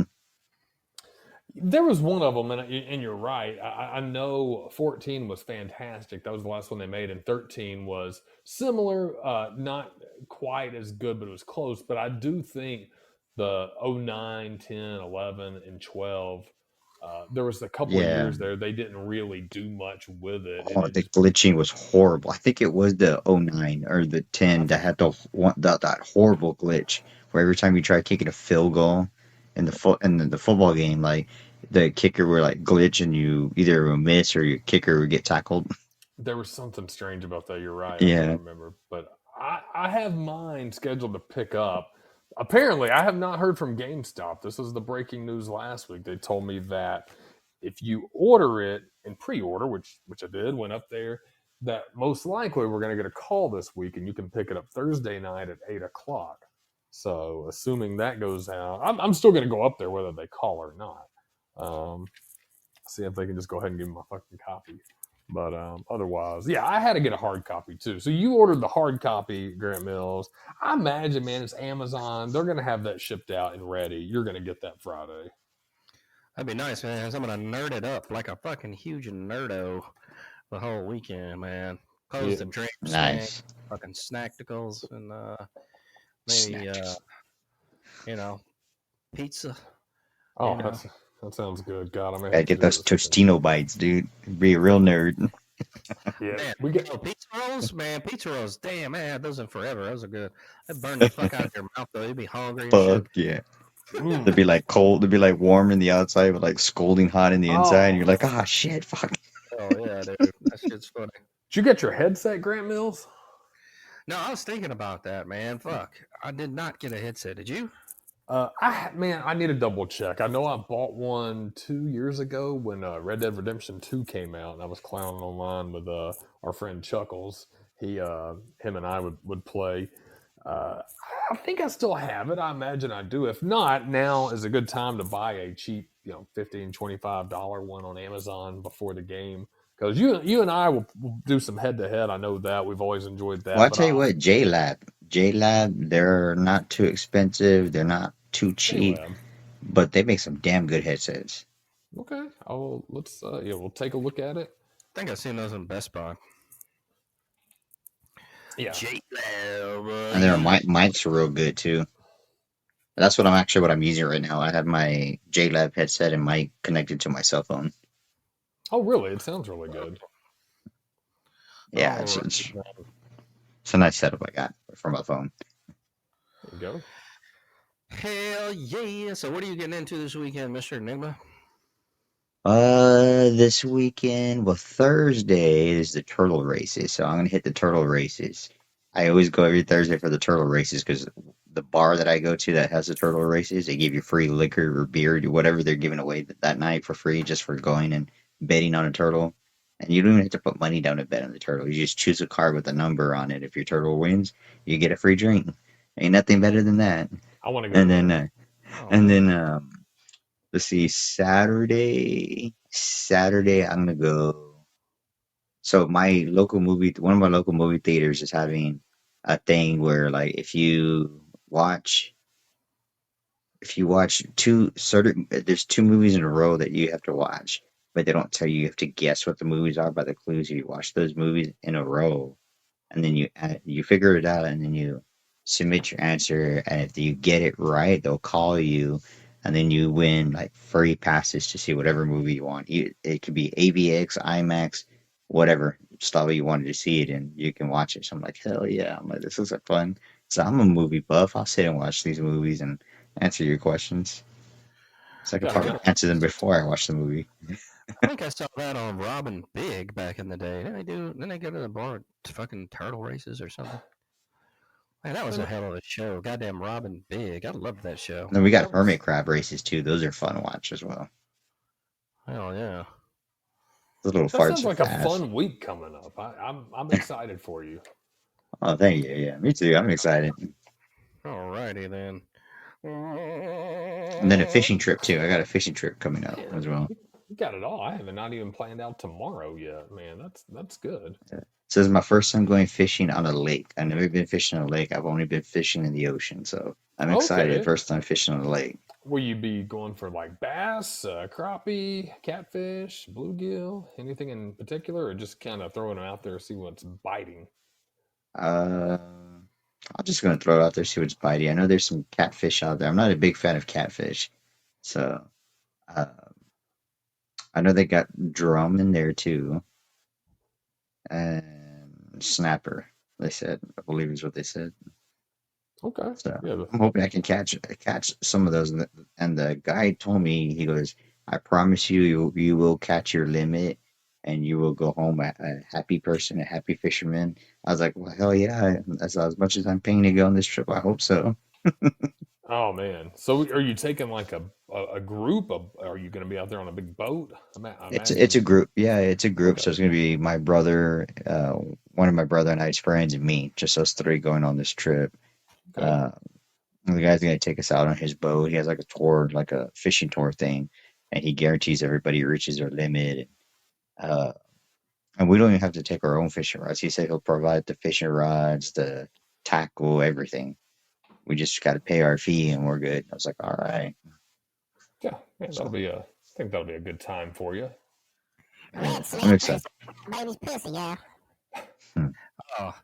S5: There was one of them, and you're right. I know 14 was fantastic. That was the last one they made, and 13 was similar, not quite as good, but it was close. But I do think the 09, 10, 11, and 12, there was a couple of
S6: Yeah.
S5: years there they didn't really do much with it, and
S6: Oh,
S5: it
S6: the
S5: just
S6: glitching was horrible. I think it was the '09 or the
S5: I
S6: 10 that
S5: think
S6: had the one that horrible glitch where every time you try kicking a field goal in the football game, like the kicker would like glitch and you either would miss or your kicker would get tackled.
S5: there was something strange about that. You're right. I do
S6: Yeah.
S5: remember, but I have mine scheduled to pick up. Apparently, I have not heard from GameStop. This was the breaking news last week. They told me that if you order it in pre-order, which I did, went up there, that most likely we're going to get a call this week, and you can pick it up Thursday night at 8 o'clock. So, assuming that goes out, I'm still going to go up there whether they call or not. See if they can just go ahead and give me my fucking copy. But otherwise, yeah, I had to get a hard copy too. So you ordered the hard copy, Grant Mills. I imagine, man, it's Amazon. They're gonna have that shipped out and ready. You're gonna get that Friday.
S3: That'd be nice, man. I'm gonna nerd it up like a fucking huge nerdo the whole weekend, man. Close
S5: Yeah.
S3: the drinks, man.
S6: Nice.
S3: Fucking snackticles and maybe
S6: Snacks.
S3: pizza.
S5: Oh,
S3: You know.
S5: that sounds good. God, I may
S6: Gotta
S5: have to
S6: get
S5: do it
S6: those
S5: this weekend.
S6: Tostino bites, dude. Be a real nerd.
S5: Yeah,
S3: Man,
S5: we get.
S3: pizza rolls, man. Pizza rolls, damn, man, I had those in forever. Those are good. They burn the fuck out of your mouth though. You'd be hungry and
S6: Fuck
S3: shit.
S6: yeah. They'd be
S5: Mm.
S6: like cold. They'd be like warm in the outside, but like scalding hot in the inside. And
S5: Oh,
S6: you're like, ah, shit, fuck.
S3: Oh yeah, dude. That shit's funny.
S5: did you get your headset, Grant Mills?
S3: No, I was thinking about that, man. Fuck. I did not get a headset. Did you?
S5: I need to double check. I know I bought one 2 years ago when Red Dead Redemption 2 came out, and I was clowning online with our friend Chuckles. Him and I would play. Uh, I think I still have it. I imagine I do. If not, now is a good time to buy a cheap, $15, $25 one on Amazon before the game. Because you and I will do some head to head. I know that we've always enjoyed
S6: Well,
S5: that.
S6: I'll
S5: But
S6: tell you what, JLab, they're not too expensive. They're not too cheap,
S5: JLab.
S6: but they make some damn good headsets.
S5: Okay. Let's we'll take a look at it.
S3: I think I seen those in Best Buy.
S5: Yeah.
S6: And their mics are real good too. That's what I'm using right now. I have my JLab headset and mic connected to my cell phone.
S5: Oh, really? It sounds really good.
S6: Yeah,
S3: Oh,
S6: it's a nice setup I got for my phone.
S5: There you go.
S3: hell yeah. So what are you getting into this weekend, Mr. Enigma?
S6: This weekend, well, Thursday is the turtle races, so I'm gonna hit the turtle races. I always go every Thursday for the turtle races because the bar that I go to that has the turtle races, they give you free liquor or beer or whatever they're giving away that night for free just for going and betting on a turtle. And you don't even have to put money down to bet on the turtle. You just choose a card with a number on it. If your turtle wins, you get a free drink. Ain't nothing better than that.
S5: I want to go.
S6: And
S5: to that.
S6: then,
S3: Oh,
S6: and then, let's see, Saturday, I'm gonna go. So one of my local movie theaters is having a thing where, like, if you watch there's two movies in a row that you have to watch, but they don't tell you. You have to guess what the movies are by the clues. You watch those movies in a row, and then you figure it out, and then you submit your answer, and if you get it right, they'll call you, and then you win like free passes to see whatever movie you want. It could be AVX, IMAX, whatever style you wanted to see it, and you can watch it. So I'm like, hell yeah! I'm like, this is fun. So I'm a movie buff. I'll sit and watch these movies and answer your questions. So I can
S5: Yeah,
S6: probably answer them before I watch the movie.
S3: I think I saw that on Robin Big back in the day. Didn't they go to the bar at fucking turtle races or something? Man, that was a hell of a show. Goddamn Robin Big. I loved that show.
S6: And then we got hermit crab races too. Those are fun to watch as well.
S3: Hell yeah.
S6: Those little
S5: That
S6: farts
S5: sounds
S6: are
S5: like a
S6: fast.
S5: fun week coming up. I'm excited for you.
S6: Oh, thank you. Yeah, me too. I'm excited.
S3: Alrighty then.
S6: And then a fishing trip too. I got a fishing trip coming up
S5: Man,
S6: as well.
S5: you got it all. I haven't not even planned out tomorrow yet, man. That's good.
S6: Yeah. So this is my first time going fishing on a lake. I've never been fishing on a lake. I've only been fishing in the ocean. So I'm excited.
S5: Okay.
S6: First time fishing on a lake.
S5: Will you be going for like bass, crappie, catfish, bluegill, anything in particular, or just kind of throwing them out there, see what's biting?
S6: Uh, I'm just gonna throw it out there, see what's biting. I know there's some catfish out there. I'm not a big fan of catfish, so uh, I know they got drum in there too, and snapper. They said, I believe is what they said.
S5: Okay.
S6: So
S5: Yeah.
S6: I'm hoping I can catch some of those. And the guy told me, he goes, "I promise you will catch your limit, and you will go home a happy person, a happy fisherman." I was like, "Well, hell yeah! That's as much as I'm paying to go on this trip. I hope so."
S5: Oh man. So are you taking like a group? Are you going to be out there on a big boat? I
S6: It's a
S5: imagine.
S6: group. Yeah, it's a group.
S5: Okay.
S6: So it's gonna be my brother, one of my brother and I's friends, and me. Just us three going on this trip.
S5: Okay.
S6: Uh, the guy's gonna take us out on his boat. He has like a tour, like a fishing tour thing, and he guarantees everybody reaches their limit. Uh, and we don't even have to take our own fishing rods. He said he'll provide the fishing rods, the tackle, everything. We just got to pay our fee and we're good. I was like, all right.
S5: Yeah. Yeah. That'll
S6: So
S5: be a. I think that'll be a good time for you.
S6: yeah,
S4: Red
S6: I'm
S4: snake
S6: excited.
S4: versus baby's pussy, yeah.
S6: Hmm.
S3: Oh,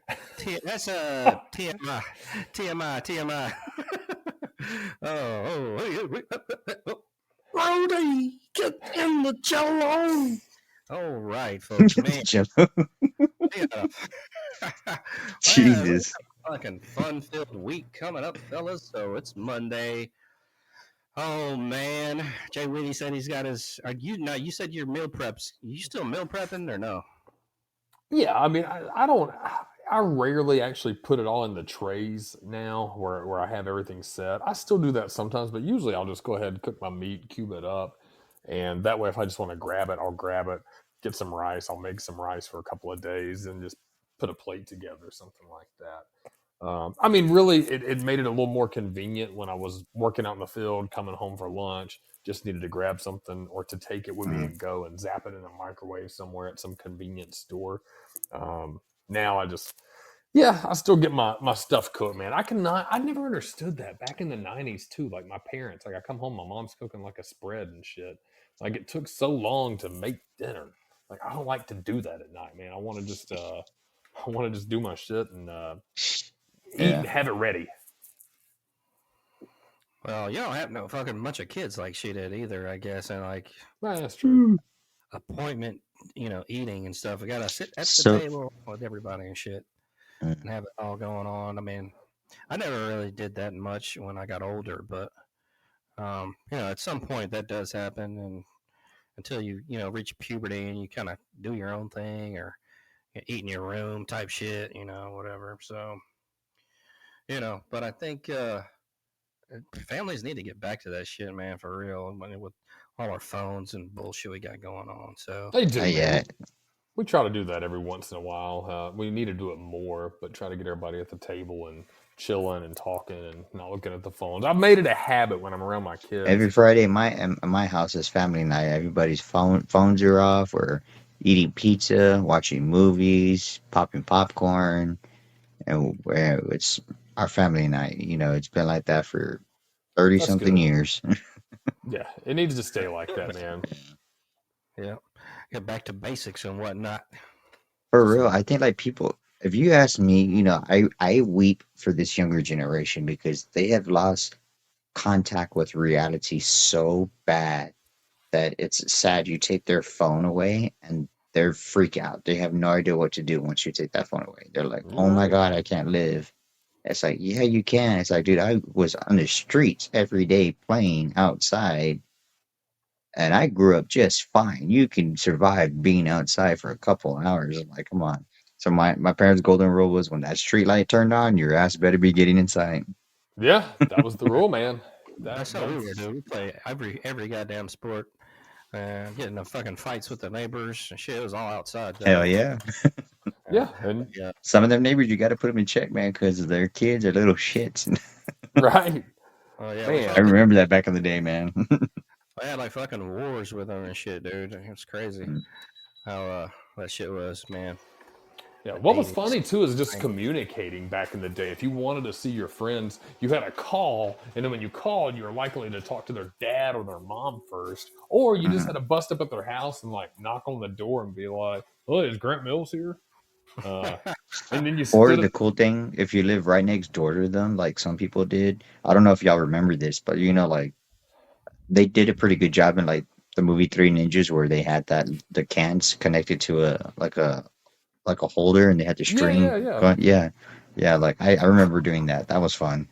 S3: that's TMI, TMI, TMI. Brody, get in the jello. All right, folks, man. Yeah. Well,
S6: Jesus.
S3: fucking fun-filled week coming up, fellas. So it's Monday. Oh man, Jay Whitney said he's got his. Are you now? You said your meal preps. You still meal prepping or no?
S5: Yeah, I mean, I don't. I rarely actually put it all in the trays now, where I have everything set. I still do that sometimes, but usually I'll just go ahead and cook my meat, cube it up, and that way, if I just want to grab it, I'll grab it. Get some rice. I'll make some rice for a couple of days, and just put a plate together, something like that. I mean, really, it made it a little more convenient when I was working out in the field, coming home for lunch. Just needed to grab something or to take it with me
S6: Mm.
S5: and go and zap it in a microwave somewhere at some convenience store. Now I just, yeah, I still get my stuff cooked, man. I never understood that back in the 90s too. Like my parents, like I come home, my mom's cooking like a spread and shit. Like it took so long to make dinner. Like I don't like to do that at night, man. I want to just, I want to just do my shit and, eat
S6: Yeah.
S5: and have it ready.
S3: Well, you don't have no fucking bunch of kids like she did either, I guess, and like
S5: Well, that's true.
S3: appointment, eating and stuff. We gotta sit at the
S6: So,
S3: table with everybody and shit and
S6: mm,
S3: have it all going on. I mean, I never really did that much when I got older, but at some point that does happen, and until you reach puberty and you kind of do your own thing or eat in your room type shit, whatever. So, but I think families need to get back to that shit, man, for real. I mean, with all our phones and bullshit we got going on. So,
S5: They do,
S6: yeah,
S5: man. We try to do that every once in a while. We need to do it more, but try to get everybody at the table and chilling and talking and not looking at the phones. I've made it a habit when I'm around my
S6: every
S5: kids.
S6: Friday in my house is family night. Everybody's phones are off. We're eating pizza, watching movies, popping popcorn, and it's our family night. It's been like that for 30
S5: That's
S6: something
S5: good.
S6: years.
S5: Yeah, it needs to stay like that, man.
S3: yeah, get back to basics and whatnot.
S6: For
S5: Just
S6: real, I think like people, if you ask me, I weep for this younger generation because they have lost contact with reality so bad that it's sad. You take their phone away and they're freak out. They have no idea what to do once you take that phone away. They're like,
S5: you're
S6: "Oh my
S5: right.
S6: God, I can't live." It's like, yeah, you can. It's like, dude, I was on the streets every day playing outside and I grew up just fine. You can survive being outside for a couple hours. I'm like, come on. So my parents' golden rule was when that street light turned on, your ass better be getting inside.
S5: Yeah, that was the rule, man.
S3: That's how we were
S5: That's
S3: doing. We play every goddamn sport. Getting in fucking fights with the neighbors and shit. It was all outside
S6: Hell
S3: though.
S6: yeah.
S5: Yeah, and
S3: Yeah.
S6: Some of them neighbors, you got to put them in check, man, because their kids are little shits.
S5: right,
S3: Oh yeah,
S5: man.
S6: I remember that back in the day, man.
S3: I had like fucking wars with them and shit, dude. It's crazy how that shit was, man.
S5: Yeah,
S3: The
S5: what was
S3: 80s.
S5: funny too is just
S3: 90s.
S5: communicating back in the day. If you wanted to see your friends, you had a call, and then when you called, you were likely to talk to their dad or their mom first, or you just had to bust up at their house and like knock on the door and be like, "Oh, is Grant Mills here?" And then you
S6: Or
S5: stood
S6: the
S5: at
S6: cool thing, if you live right next door to them, like some people did. I don't know if y'all remember this, but like they did a pretty good job in like the movie Three Ninjas, where they had the cans connected to a holder, and they had the
S5: yeah,
S6: string
S5: yeah, yeah.
S6: going. Yeah, yeah. Like I remember doing that. That was fun,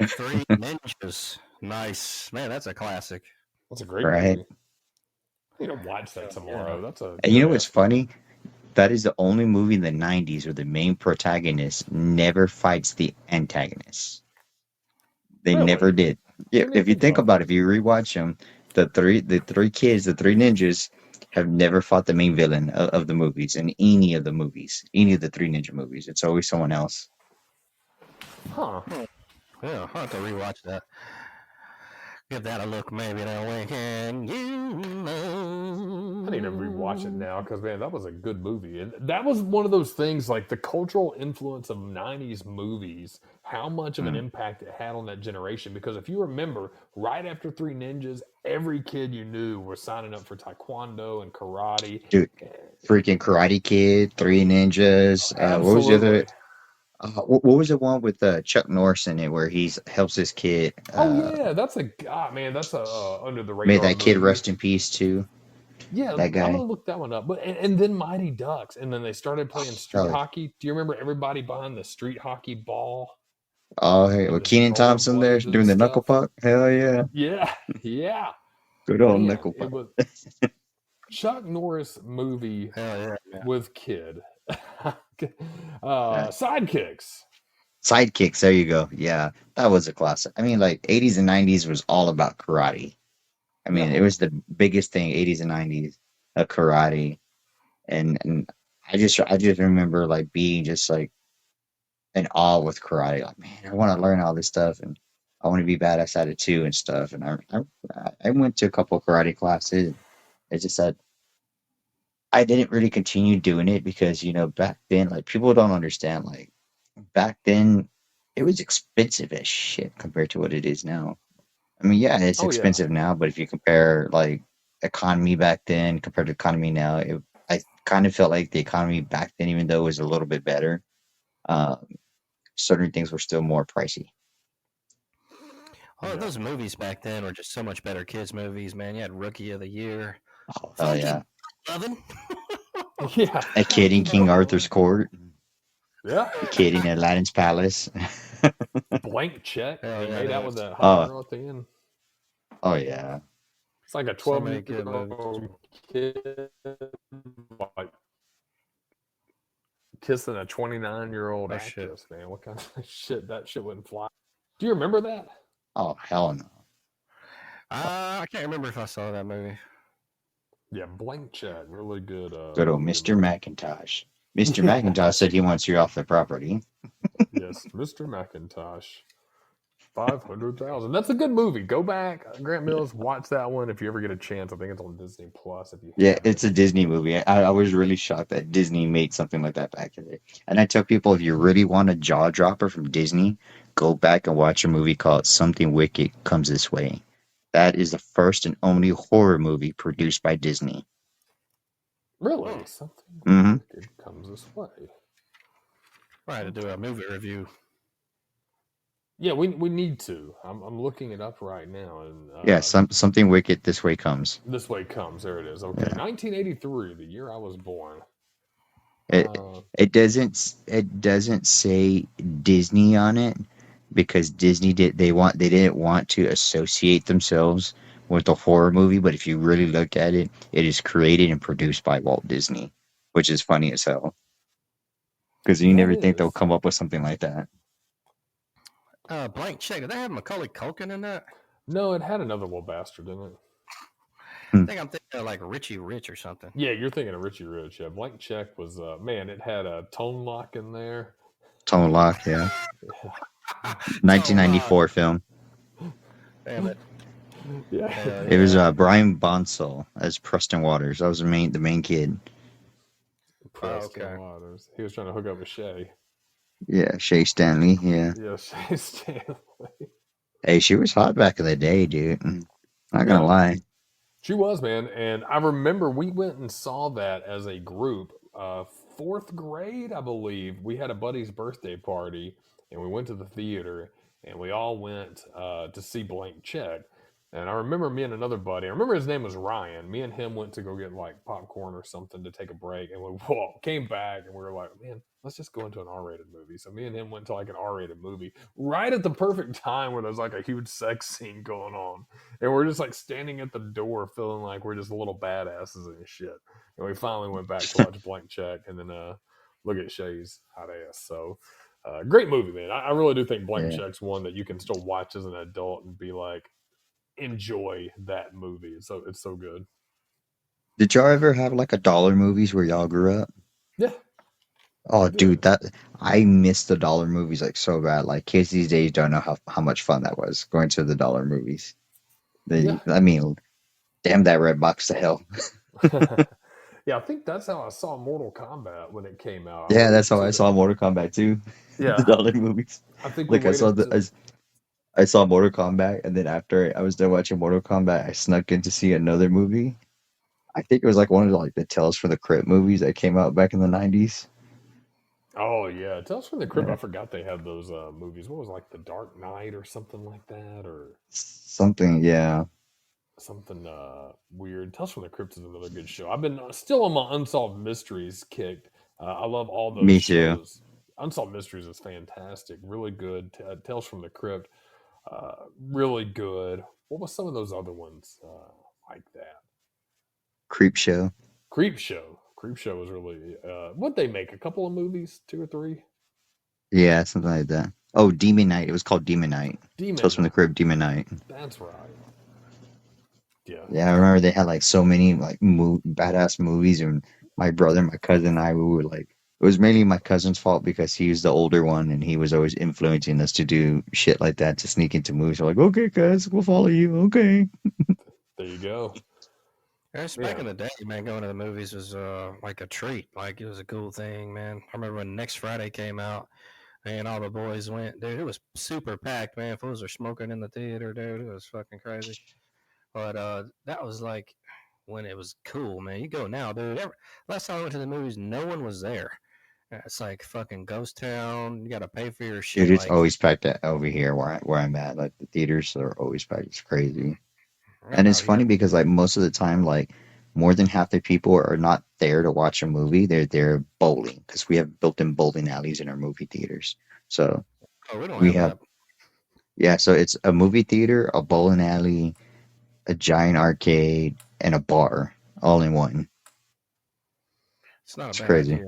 S3: Three Ninjas. Nice. Man, that's a classic.
S5: That's a great
S6: right?
S5: movie. You know, watch that tomorrow.
S3: Yeah.
S5: That's a
S6: And you
S5: good
S6: know what's
S5: ass movie.
S6: funny? That is the only movie in the '90s where the main protagonist never fights the antagonist. They never
S5: Really?
S6: did. Yeah,
S5: Didn't even
S6: if you
S5: think
S6: think
S5: about
S6: about it,
S5: that.
S6: if you rewatch them, the three kids, the three ninjas, have never fought the main villain of the movies in any of the movies, any of the three ninja movies. It's always someone else.
S5: Huh.
S3: Yeah, I'll have to rewatch that. Give that a look, maybe that weekend.
S5: I need to rewatch it now because man, that was a good movie, and that was one of those things like the cultural influence of '90s movies. How much of an
S6: Mm.
S5: impact it had on that generation? Because if you remember, right after Three Ninjas, every kid you knew was signing up for taekwondo and karate.
S6: Dude, freaking Karate Kid, Three Ninjas. What was the other?
S5: Absolutely.
S6: What was the one with Chuck Norris in it where he's helps his kid?
S5: Oh yeah, that's a god, man. That's a under the
S6: Made
S5: radar
S6: that kid
S5: movie.
S6: rest in peace too.
S5: Yeah,
S6: That
S5: I'm gonna
S6: guy.
S5: look that one up. But and then Mighty Ducks, and then they started playing street
S6: Oh,
S5: hockey. Do you remember everybody buying the street hockey ball
S6: oh, hey,
S5: and
S6: with
S5: the
S6: Keenan Thompson there
S5: rollerblades
S6: doing
S5: and
S6: the knuckle
S5: stuff?
S6: puck. Hell yeah,
S5: Yeah, yeah,
S6: good old
S5: man.
S6: knuckle
S5: It
S6: puck.
S5: was Chuck Norris movie
S3: Hell yeah, man.
S5: with kid
S6: Uh,
S5: sidekicks.
S6: Sidekicks. There you go. Yeah, that was a classic. I mean, like '80s and '90s was all about karate. I mean,
S5: Yeah.
S6: it was the biggest thing. '80s and '90s, karate, and I just remember like being just like in awe with karate. Like, man, I want to learn all this stuff, and I want to be badass at it too and stuff. And I went to a couple of karate classes. It's just that I didn't really continue doing it because back then, like people don't understand. Like back then, it was expensive as shit compared to what it is now. I mean, yeah, it's
S5: Oh yeah.
S6: expensive now, but if you compare like economy back then compared to economy now, I kind of felt like the economy back then, even though it was a little bit better, um, certain things were still more pricey.
S3: Oh,
S5: Yeah.
S3: those movies back then were just so much better kids' movies, man. You had Rookie of the Year.
S6: Oh, hell yeah.
S3: Lovin'.
S5: Yeah.
S6: A kid in King Arthur's court,
S5: Yeah.
S6: a kid in Aladdin's palace.
S5: Blank check.
S3: Hell
S5: They
S3: yeah,
S5: made out
S3: that
S5: with
S3: was-
S5: that hot
S6: Oh,
S5: girl at the end.
S6: oh yeah.
S5: It's like a
S3: So
S5: 12
S3: many
S5: year
S3: good movies.
S5: old kid like kissing a 29-year-old
S3: Oh, shit.
S5: actress, man. What kind of shit? That shit wouldn't fly. Do you remember that?
S6: Oh, hell no.
S3: I can't remember if I saw that movie.
S5: Yeah, Blank Check. Really good.
S6: Good old
S5: movie
S6: Mr.
S5: about-
S6: McIntosh. Mr.
S5: Yeah.
S6: McIntosh said he wants you off the property.
S5: Yes, Mr. McIntosh. 500,000. That's a good movie. Go back, Grant Mills. Watch that one if you ever get a chance. I think it's on Disney Plus. If you
S6: Yeah,
S5: haven't.
S6: it's a Disney movie. I was really shocked that Disney made something like that back in the day. And I tell people, if you really want a jaw dropper from Disney, go back and watch a movie called Something Wicked Comes This Way. That is the first and only horror movie produced by Disney.
S5: Really, something
S6: Mhm.
S5: wicked comes this way.
S3: I had to do a movie review.
S5: Yeah, we need to. I'm looking it up right now, and
S6: Yeah, Something Wicked This Way Comes.
S5: this way comes. There it is. Okay,
S6: Yeah.
S5: 1983, the year I was born.
S6: It
S5: Uh,
S6: it doesn't say Disney on it because Disney they didn't want to associate themselves with a horror movie, but if you really look at it, it is created and produced by Walt Disney, which is funny as hell. Because you
S5: That
S6: never think they'll
S5: is.
S6: come up with something like that.
S3: Blank Check. Did they have Macaulay Culkin in that?
S5: No, it had another little bastard in it.
S3: I think I'm thinking of like Richie Rich or something.
S5: Yeah, you're thinking of Richie Rich. Yeah, Blank Check was man. It had a tone lock in there.
S6: Tone Lock, yeah.
S3: Tone Lock.
S6: 1994 film.
S3: Damn it.
S5: Yeah,
S3: Hell
S6: It was
S3: yeah.
S6: Brian Bonsall as Preston Waters. That was the main kid.
S5: Preston
S3: Okay.
S5: Waters. He was trying to hook up with Shay.
S6: Yeah, Shay Stanley. Yeah.
S5: Yeah, Shay Stanley.
S6: Hey, she was hot back in the day, dude. Not gonna
S5: Yeah,
S6: lie.
S5: she was, man. And I remember we went and saw that as a group. Fourth grade, I believe. We had a buddy's birthday party, and we went to the theater, and we all went to see Blank Check. And I remember me and another buddy. I remember his name was Ryan. Me and him went to go get like popcorn or something to take a break, and we came back, and we were like, "Man, let's just go into an R-rated movie." So me and him went to like an R-rated movie right at the perfect time where there's like a huge sex scene going on, and we're just like standing at the door, feeling like we're just little badasses and shit. And we finally went back to watch Blank Check, and then look at Shay's hot ass. So. Great movie, man. I really do think Blank
S6: Yeah.
S5: Check's one that you can still watch as an adult and be like, enjoy that movie. It's so good.
S6: Did y'all ever have like a dollar movies where y'all grew up?
S5: Yeah.
S6: Oh,
S5: did.
S6: dude, that I miss the dollar movies like so bad. Like kids these days don't know how much fun that was going to the dollar movies.
S5: Yeah.
S6: I mean, damn that red box to hell.
S5: Yeah, I think that's how I saw Mortal Kombat when it came out.
S6: Yeah, that's how I saw Mortal Kombat too.
S5: Yeah.
S6: The dollar movies.
S5: I think we
S6: Like I saw
S5: waited
S6: I saw Mortal Kombat, and then after I was done watching Mortal Kombat, I snuck in to see another movie. I think it was like one of like the Tales from the Crypt movies that came out back in the 90s.
S5: Oh yeah, Tales from the Crypt.
S6: Yeah.
S5: I forgot they had those movies. What was it, like The Dark Knight or something like that, or
S6: Something, yeah.
S5: something weird. Tales from the Crypt is another good show. I've been still on my Unsolved Mysteries kick. I love all those
S6: Me too.
S5: shows. Unsolved Mysteries is fantastic, really good. Tales from the Crypt, really good. What was some of those other ones like that?
S6: Creep Show.
S5: Creep Show. Creep Show was really. What they make? A couple of movies, 2 or 3.
S6: Yeah, something like that. Oh, Demon Knight. It was called Demon Knight. Tales from the Crypt, Demon Knight.
S5: That's right. Yeah.
S6: Yeah, I remember they had like so many like badass movies, and my brother, my cousin, and I, we were like, it was mainly my cousin's fault because he was the older one and he was always influencing us to do shit like that to sneak into movies. We're like, okay, guys, we'll follow you. Okay.
S5: There you go.
S3: Yes, back in the day, man, going to the movies was like a treat. Like it was a cool thing, man. I remember when Next Friday came out and all the boys went, dude. It was super packed, man. Fools are smoking in the theater, dude. It was fucking crazy. But that was like when it was cool, man. You go now, dude. Last time I went to the movies, no one was there. It's like fucking ghost town. You got to pay for your shit.
S6: Dude, it's
S3: like,
S6: always packed over here where I'm at. Like the theaters are always packed. It's crazy.
S3: right
S6: And it's
S3: out
S6: funny
S3: here.
S6: because like most of the time, like more than half the people are not there to watch a movie. They're there bowling because we have built-in bowling alleys in our movie theaters. So
S3: Oh, we don't
S6: we
S3: have
S6: have,
S3: that.
S6: yeah, so it's a movie theater, a bowling alley, a giant arcade, and a bar all in one.
S3: It's not
S6: It's
S3: a bad
S6: crazy.
S3: idea.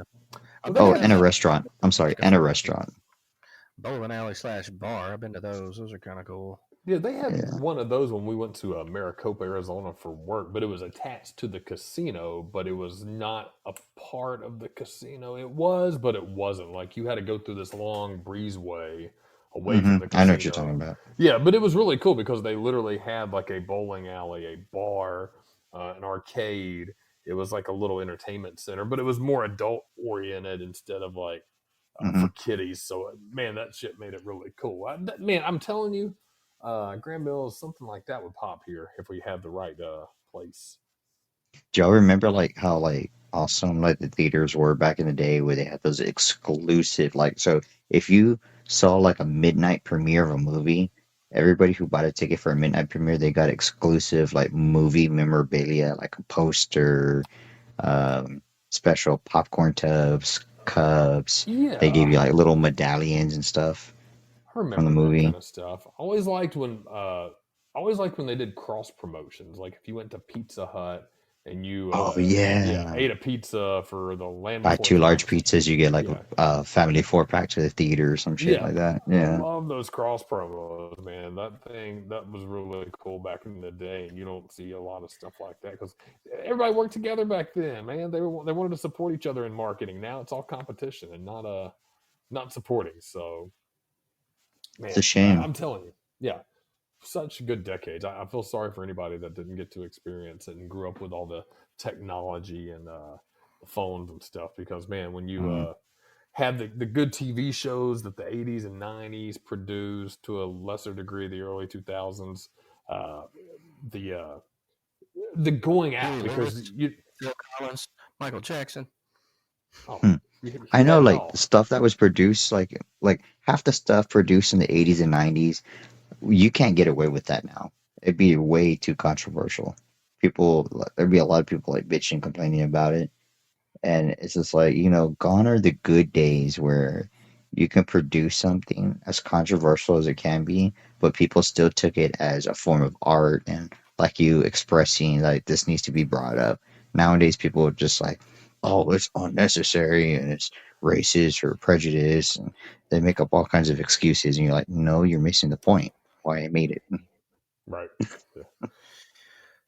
S3: I
S5: Well,
S3: bet
S6: Oh,
S3: it
S6: and a
S3: has
S6: restaurant. I'm sorry, and a restaurant.
S3: bowling alley / bar. I've been to those. Those are kind of cool.
S5: Yeah, they had
S6: Yeah.
S5: one of those when we went to Maricopa, Arizona for work, but it was attached to the casino, but it was not a part of the casino. It was, but it wasn't. Like you had to go through this long breezeway away from the
S6: I know what you're talking
S5: casino.
S6: about.
S5: Yeah, but it was really cool because they literally had like a bowling alley, a bar, an arcade. It was like a little entertainment center, but it was more adult oriented instead of like
S6: Hmm
S5: for kiddies. So, man, that shit made it really cool. Man, I'm telling you, Grand Mills, something like that would pop here if we had the right place.
S6: Do y'all remember like how like awesome like the theaters were back in the day where they had those exclusive like so if you saw like a midnight premiere of a movie, everybody who bought a ticket for a midnight premiere, they got exclusive like movie memorabilia, like a poster, special popcorn tubs, cups. They gave
S5: Yeah,
S6: you like little medallions and stuff
S5: I
S6: from the
S5: remember that kind
S6: movie.
S5: of stuff. I always liked when they did cross promotions. Like if you went to Pizza Hut and you
S6: Oh yeah.
S5: ate a pizza for the land
S6: Buy
S5: before
S6: 2 large
S5: time.
S6: pizzas, you get like
S5: Yeah,
S6: a family 4-pack to the theater or some shit
S5: yeah.
S6: like that.
S5: I
S6: Yeah.
S5: love those cross promos, man. That was really cool back in the day, and you don't see a lot of stuff like that because everybody worked together back then, man. They wanted to support each other in marketing. Now it's all competition and not supporting. So,
S6: It's a
S5: man,
S6: shame.
S5: I'm telling you, yeah, such good decades. I feel sorry for anybody that didn't get to experience it and grew up with all the technology and the phones and stuff. Because man, when you
S6: Mm.
S5: had the good TV shows that the 80s and 90s produced, to a lesser degree the early 2000s, uh, the going out,
S3: Huey
S5: because
S3: Lewis,
S5: you
S3: Phil Collins, Michael Jackson.
S5: oh
S6: Hmm. I
S5: you
S6: know
S5: had it
S6: like the
S5: all.
S6: stuff that was produced like half the stuff produced in the 80s and 90s, you can't get away with that now. It'd be way too controversial. There'd be a lot of people like bitching, complaining about it. And it's just like, gone are the good days where you can produce something as controversial as it can be, but people still took it as a form of art and like you expressing like this needs to be brought up. Nowadays, people are just like, oh, it's unnecessary and it's racist or prejudice. And they make up all kinds of excuses. And you're like, no, you're missing the point why I made it.
S5: Right. Yeah.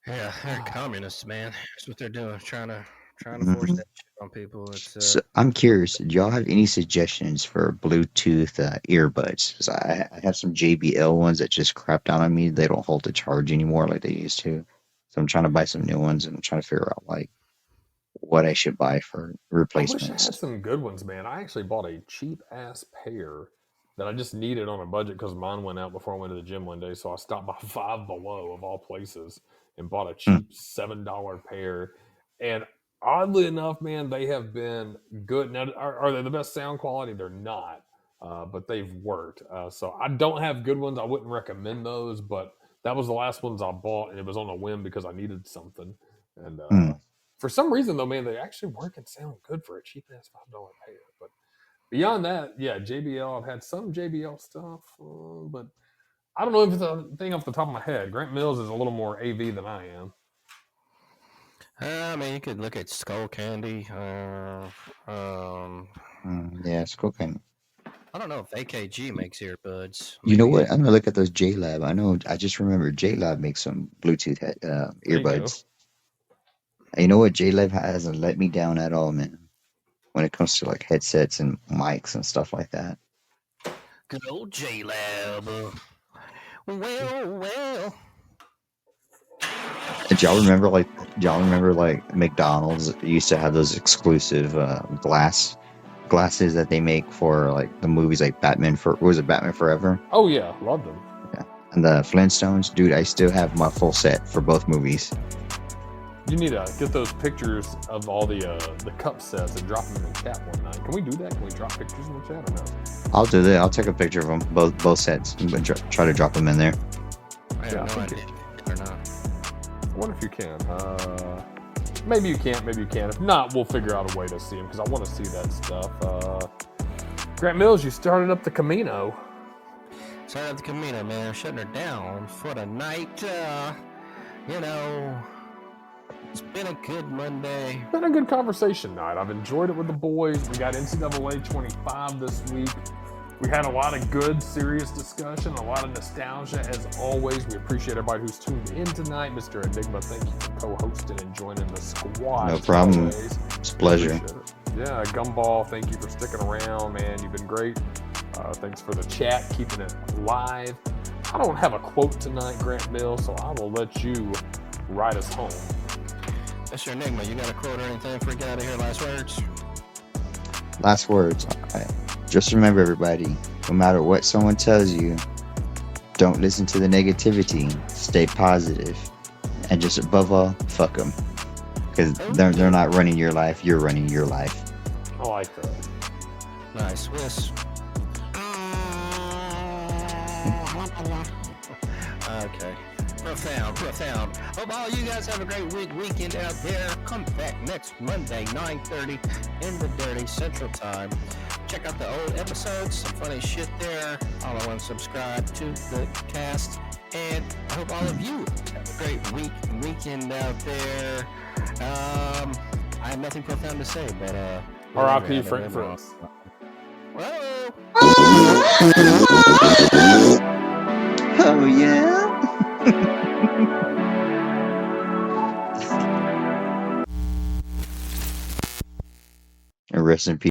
S3: Yeah, they're communists, man. That's what they're doing, trying to force
S6: Mhm.
S3: that shit on people. It's
S6: So I'm curious, do y'all have any suggestions for Bluetooth earbuds? 'Cause I have some JBL ones that just crap down on me. They don't hold the charge anymore like they used to. So I'm trying to buy some new ones and I'm trying to figure out like what I should buy for
S5: I wish I
S6: replacements.
S5: had some good ones, man. I actually bought a cheap ass pair that I just needed on a budget because mine went out before I went to the gym one day. So I stopped by Five Below of all places and bought a
S6: Hmm.
S5: cheap $7 pair. And oddly enough, man, they have been good. Now, are they the best sound quality? They're not, but they've worked. So I don't have good ones. I wouldn't recommend those, but that was the last ones I bought, and it was on a whim because I needed something. And
S6: Hmm.
S5: for some reason, though, man, they actually work and sound good for a cheap ass $5 pair. But beyond that, yeah, JBL. I've had some JBL stuff, but I don't know if it's a thing off the top of my head. Grant Mills is a little more AV than I am.
S3: I mean, you could look at Skull Candy.
S6: Yeah, it's cool.
S3: I don't know if AKG makes earbuds.
S6: You know
S3: Maybe.
S6: what? I'm gonna look at those JLab. I just remember JLab makes some Bluetooth
S5: There you go.
S6: earbuds. And you know what? JLab hasn't let me down at all, man. When it comes to like headsets and mics and stuff like that.
S3: Good old J Lab. Well.
S6: Did y'all remember like McDonald's used to have those exclusive glasses that they make for like the movies like Batman Forever?
S5: Oh yeah, loved them.
S6: Yeah. And the Flintstones, dude, I still have my full set for both movies.
S5: You need to get those pictures of all the cup sets and drop them in the chat one night. Can we do that? Can we drop pictures in the chat or no?
S6: I'll do that. I'll take a picture of them, both sets, and try to drop them in there.
S3: I have
S5: Yeah, I
S3: no
S5: think
S3: idea or not.
S5: I wonder if you can. Maybe you can't. Maybe you can. If not, we'll figure out a way to see them because I want to see that stuff. Grant Mills, you started up the Camino.
S3: Sorry about the Camino, man. I'm shutting her down for the night. It's been a good Monday.
S5: Been a good conversation night. I've enjoyed it with the boys. We got NCAA 25 this week. We had a lot of good, serious discussion, a lot of nostalgia as always. We appreciate everybody who's tuned in tonight. Mr. Enigma, thank you for co-hosting and joining the squad.
S6: No problem.
S5: Always.
S6: It's a pleasure.
S5: Yeah, Gumball, thank you for sticking around, man. You've been great. Thanks for the chat, keeping it live. I don't have a quote tonight, Grant Mill, so I will let you ride us home.
S3: Mr. Enigma, you got a quote or anything before we get out of here? Last words?
S6: Last words. Just remember, everybody, no matter what someone tells you, don't listen to the negativity. Stay positive. And just above all, fuck them. Because they're not running your life. You're running your life.
S5: I like that.
S3: Nice. Whis. Okay. Profound. Hope all you guys have a great weekend out there. Come back next Monday, 9:30 in the Dirty Central Time. Check out the old episodes, some funny shit there. Follow and subscribe to the cast. And I hope all of you have a great weekend out there. I have nothing profound to say, but
S5: R.I.P. Frank Brooks.
S3: Whoa!
S6: Oh yeah. And rest in peace.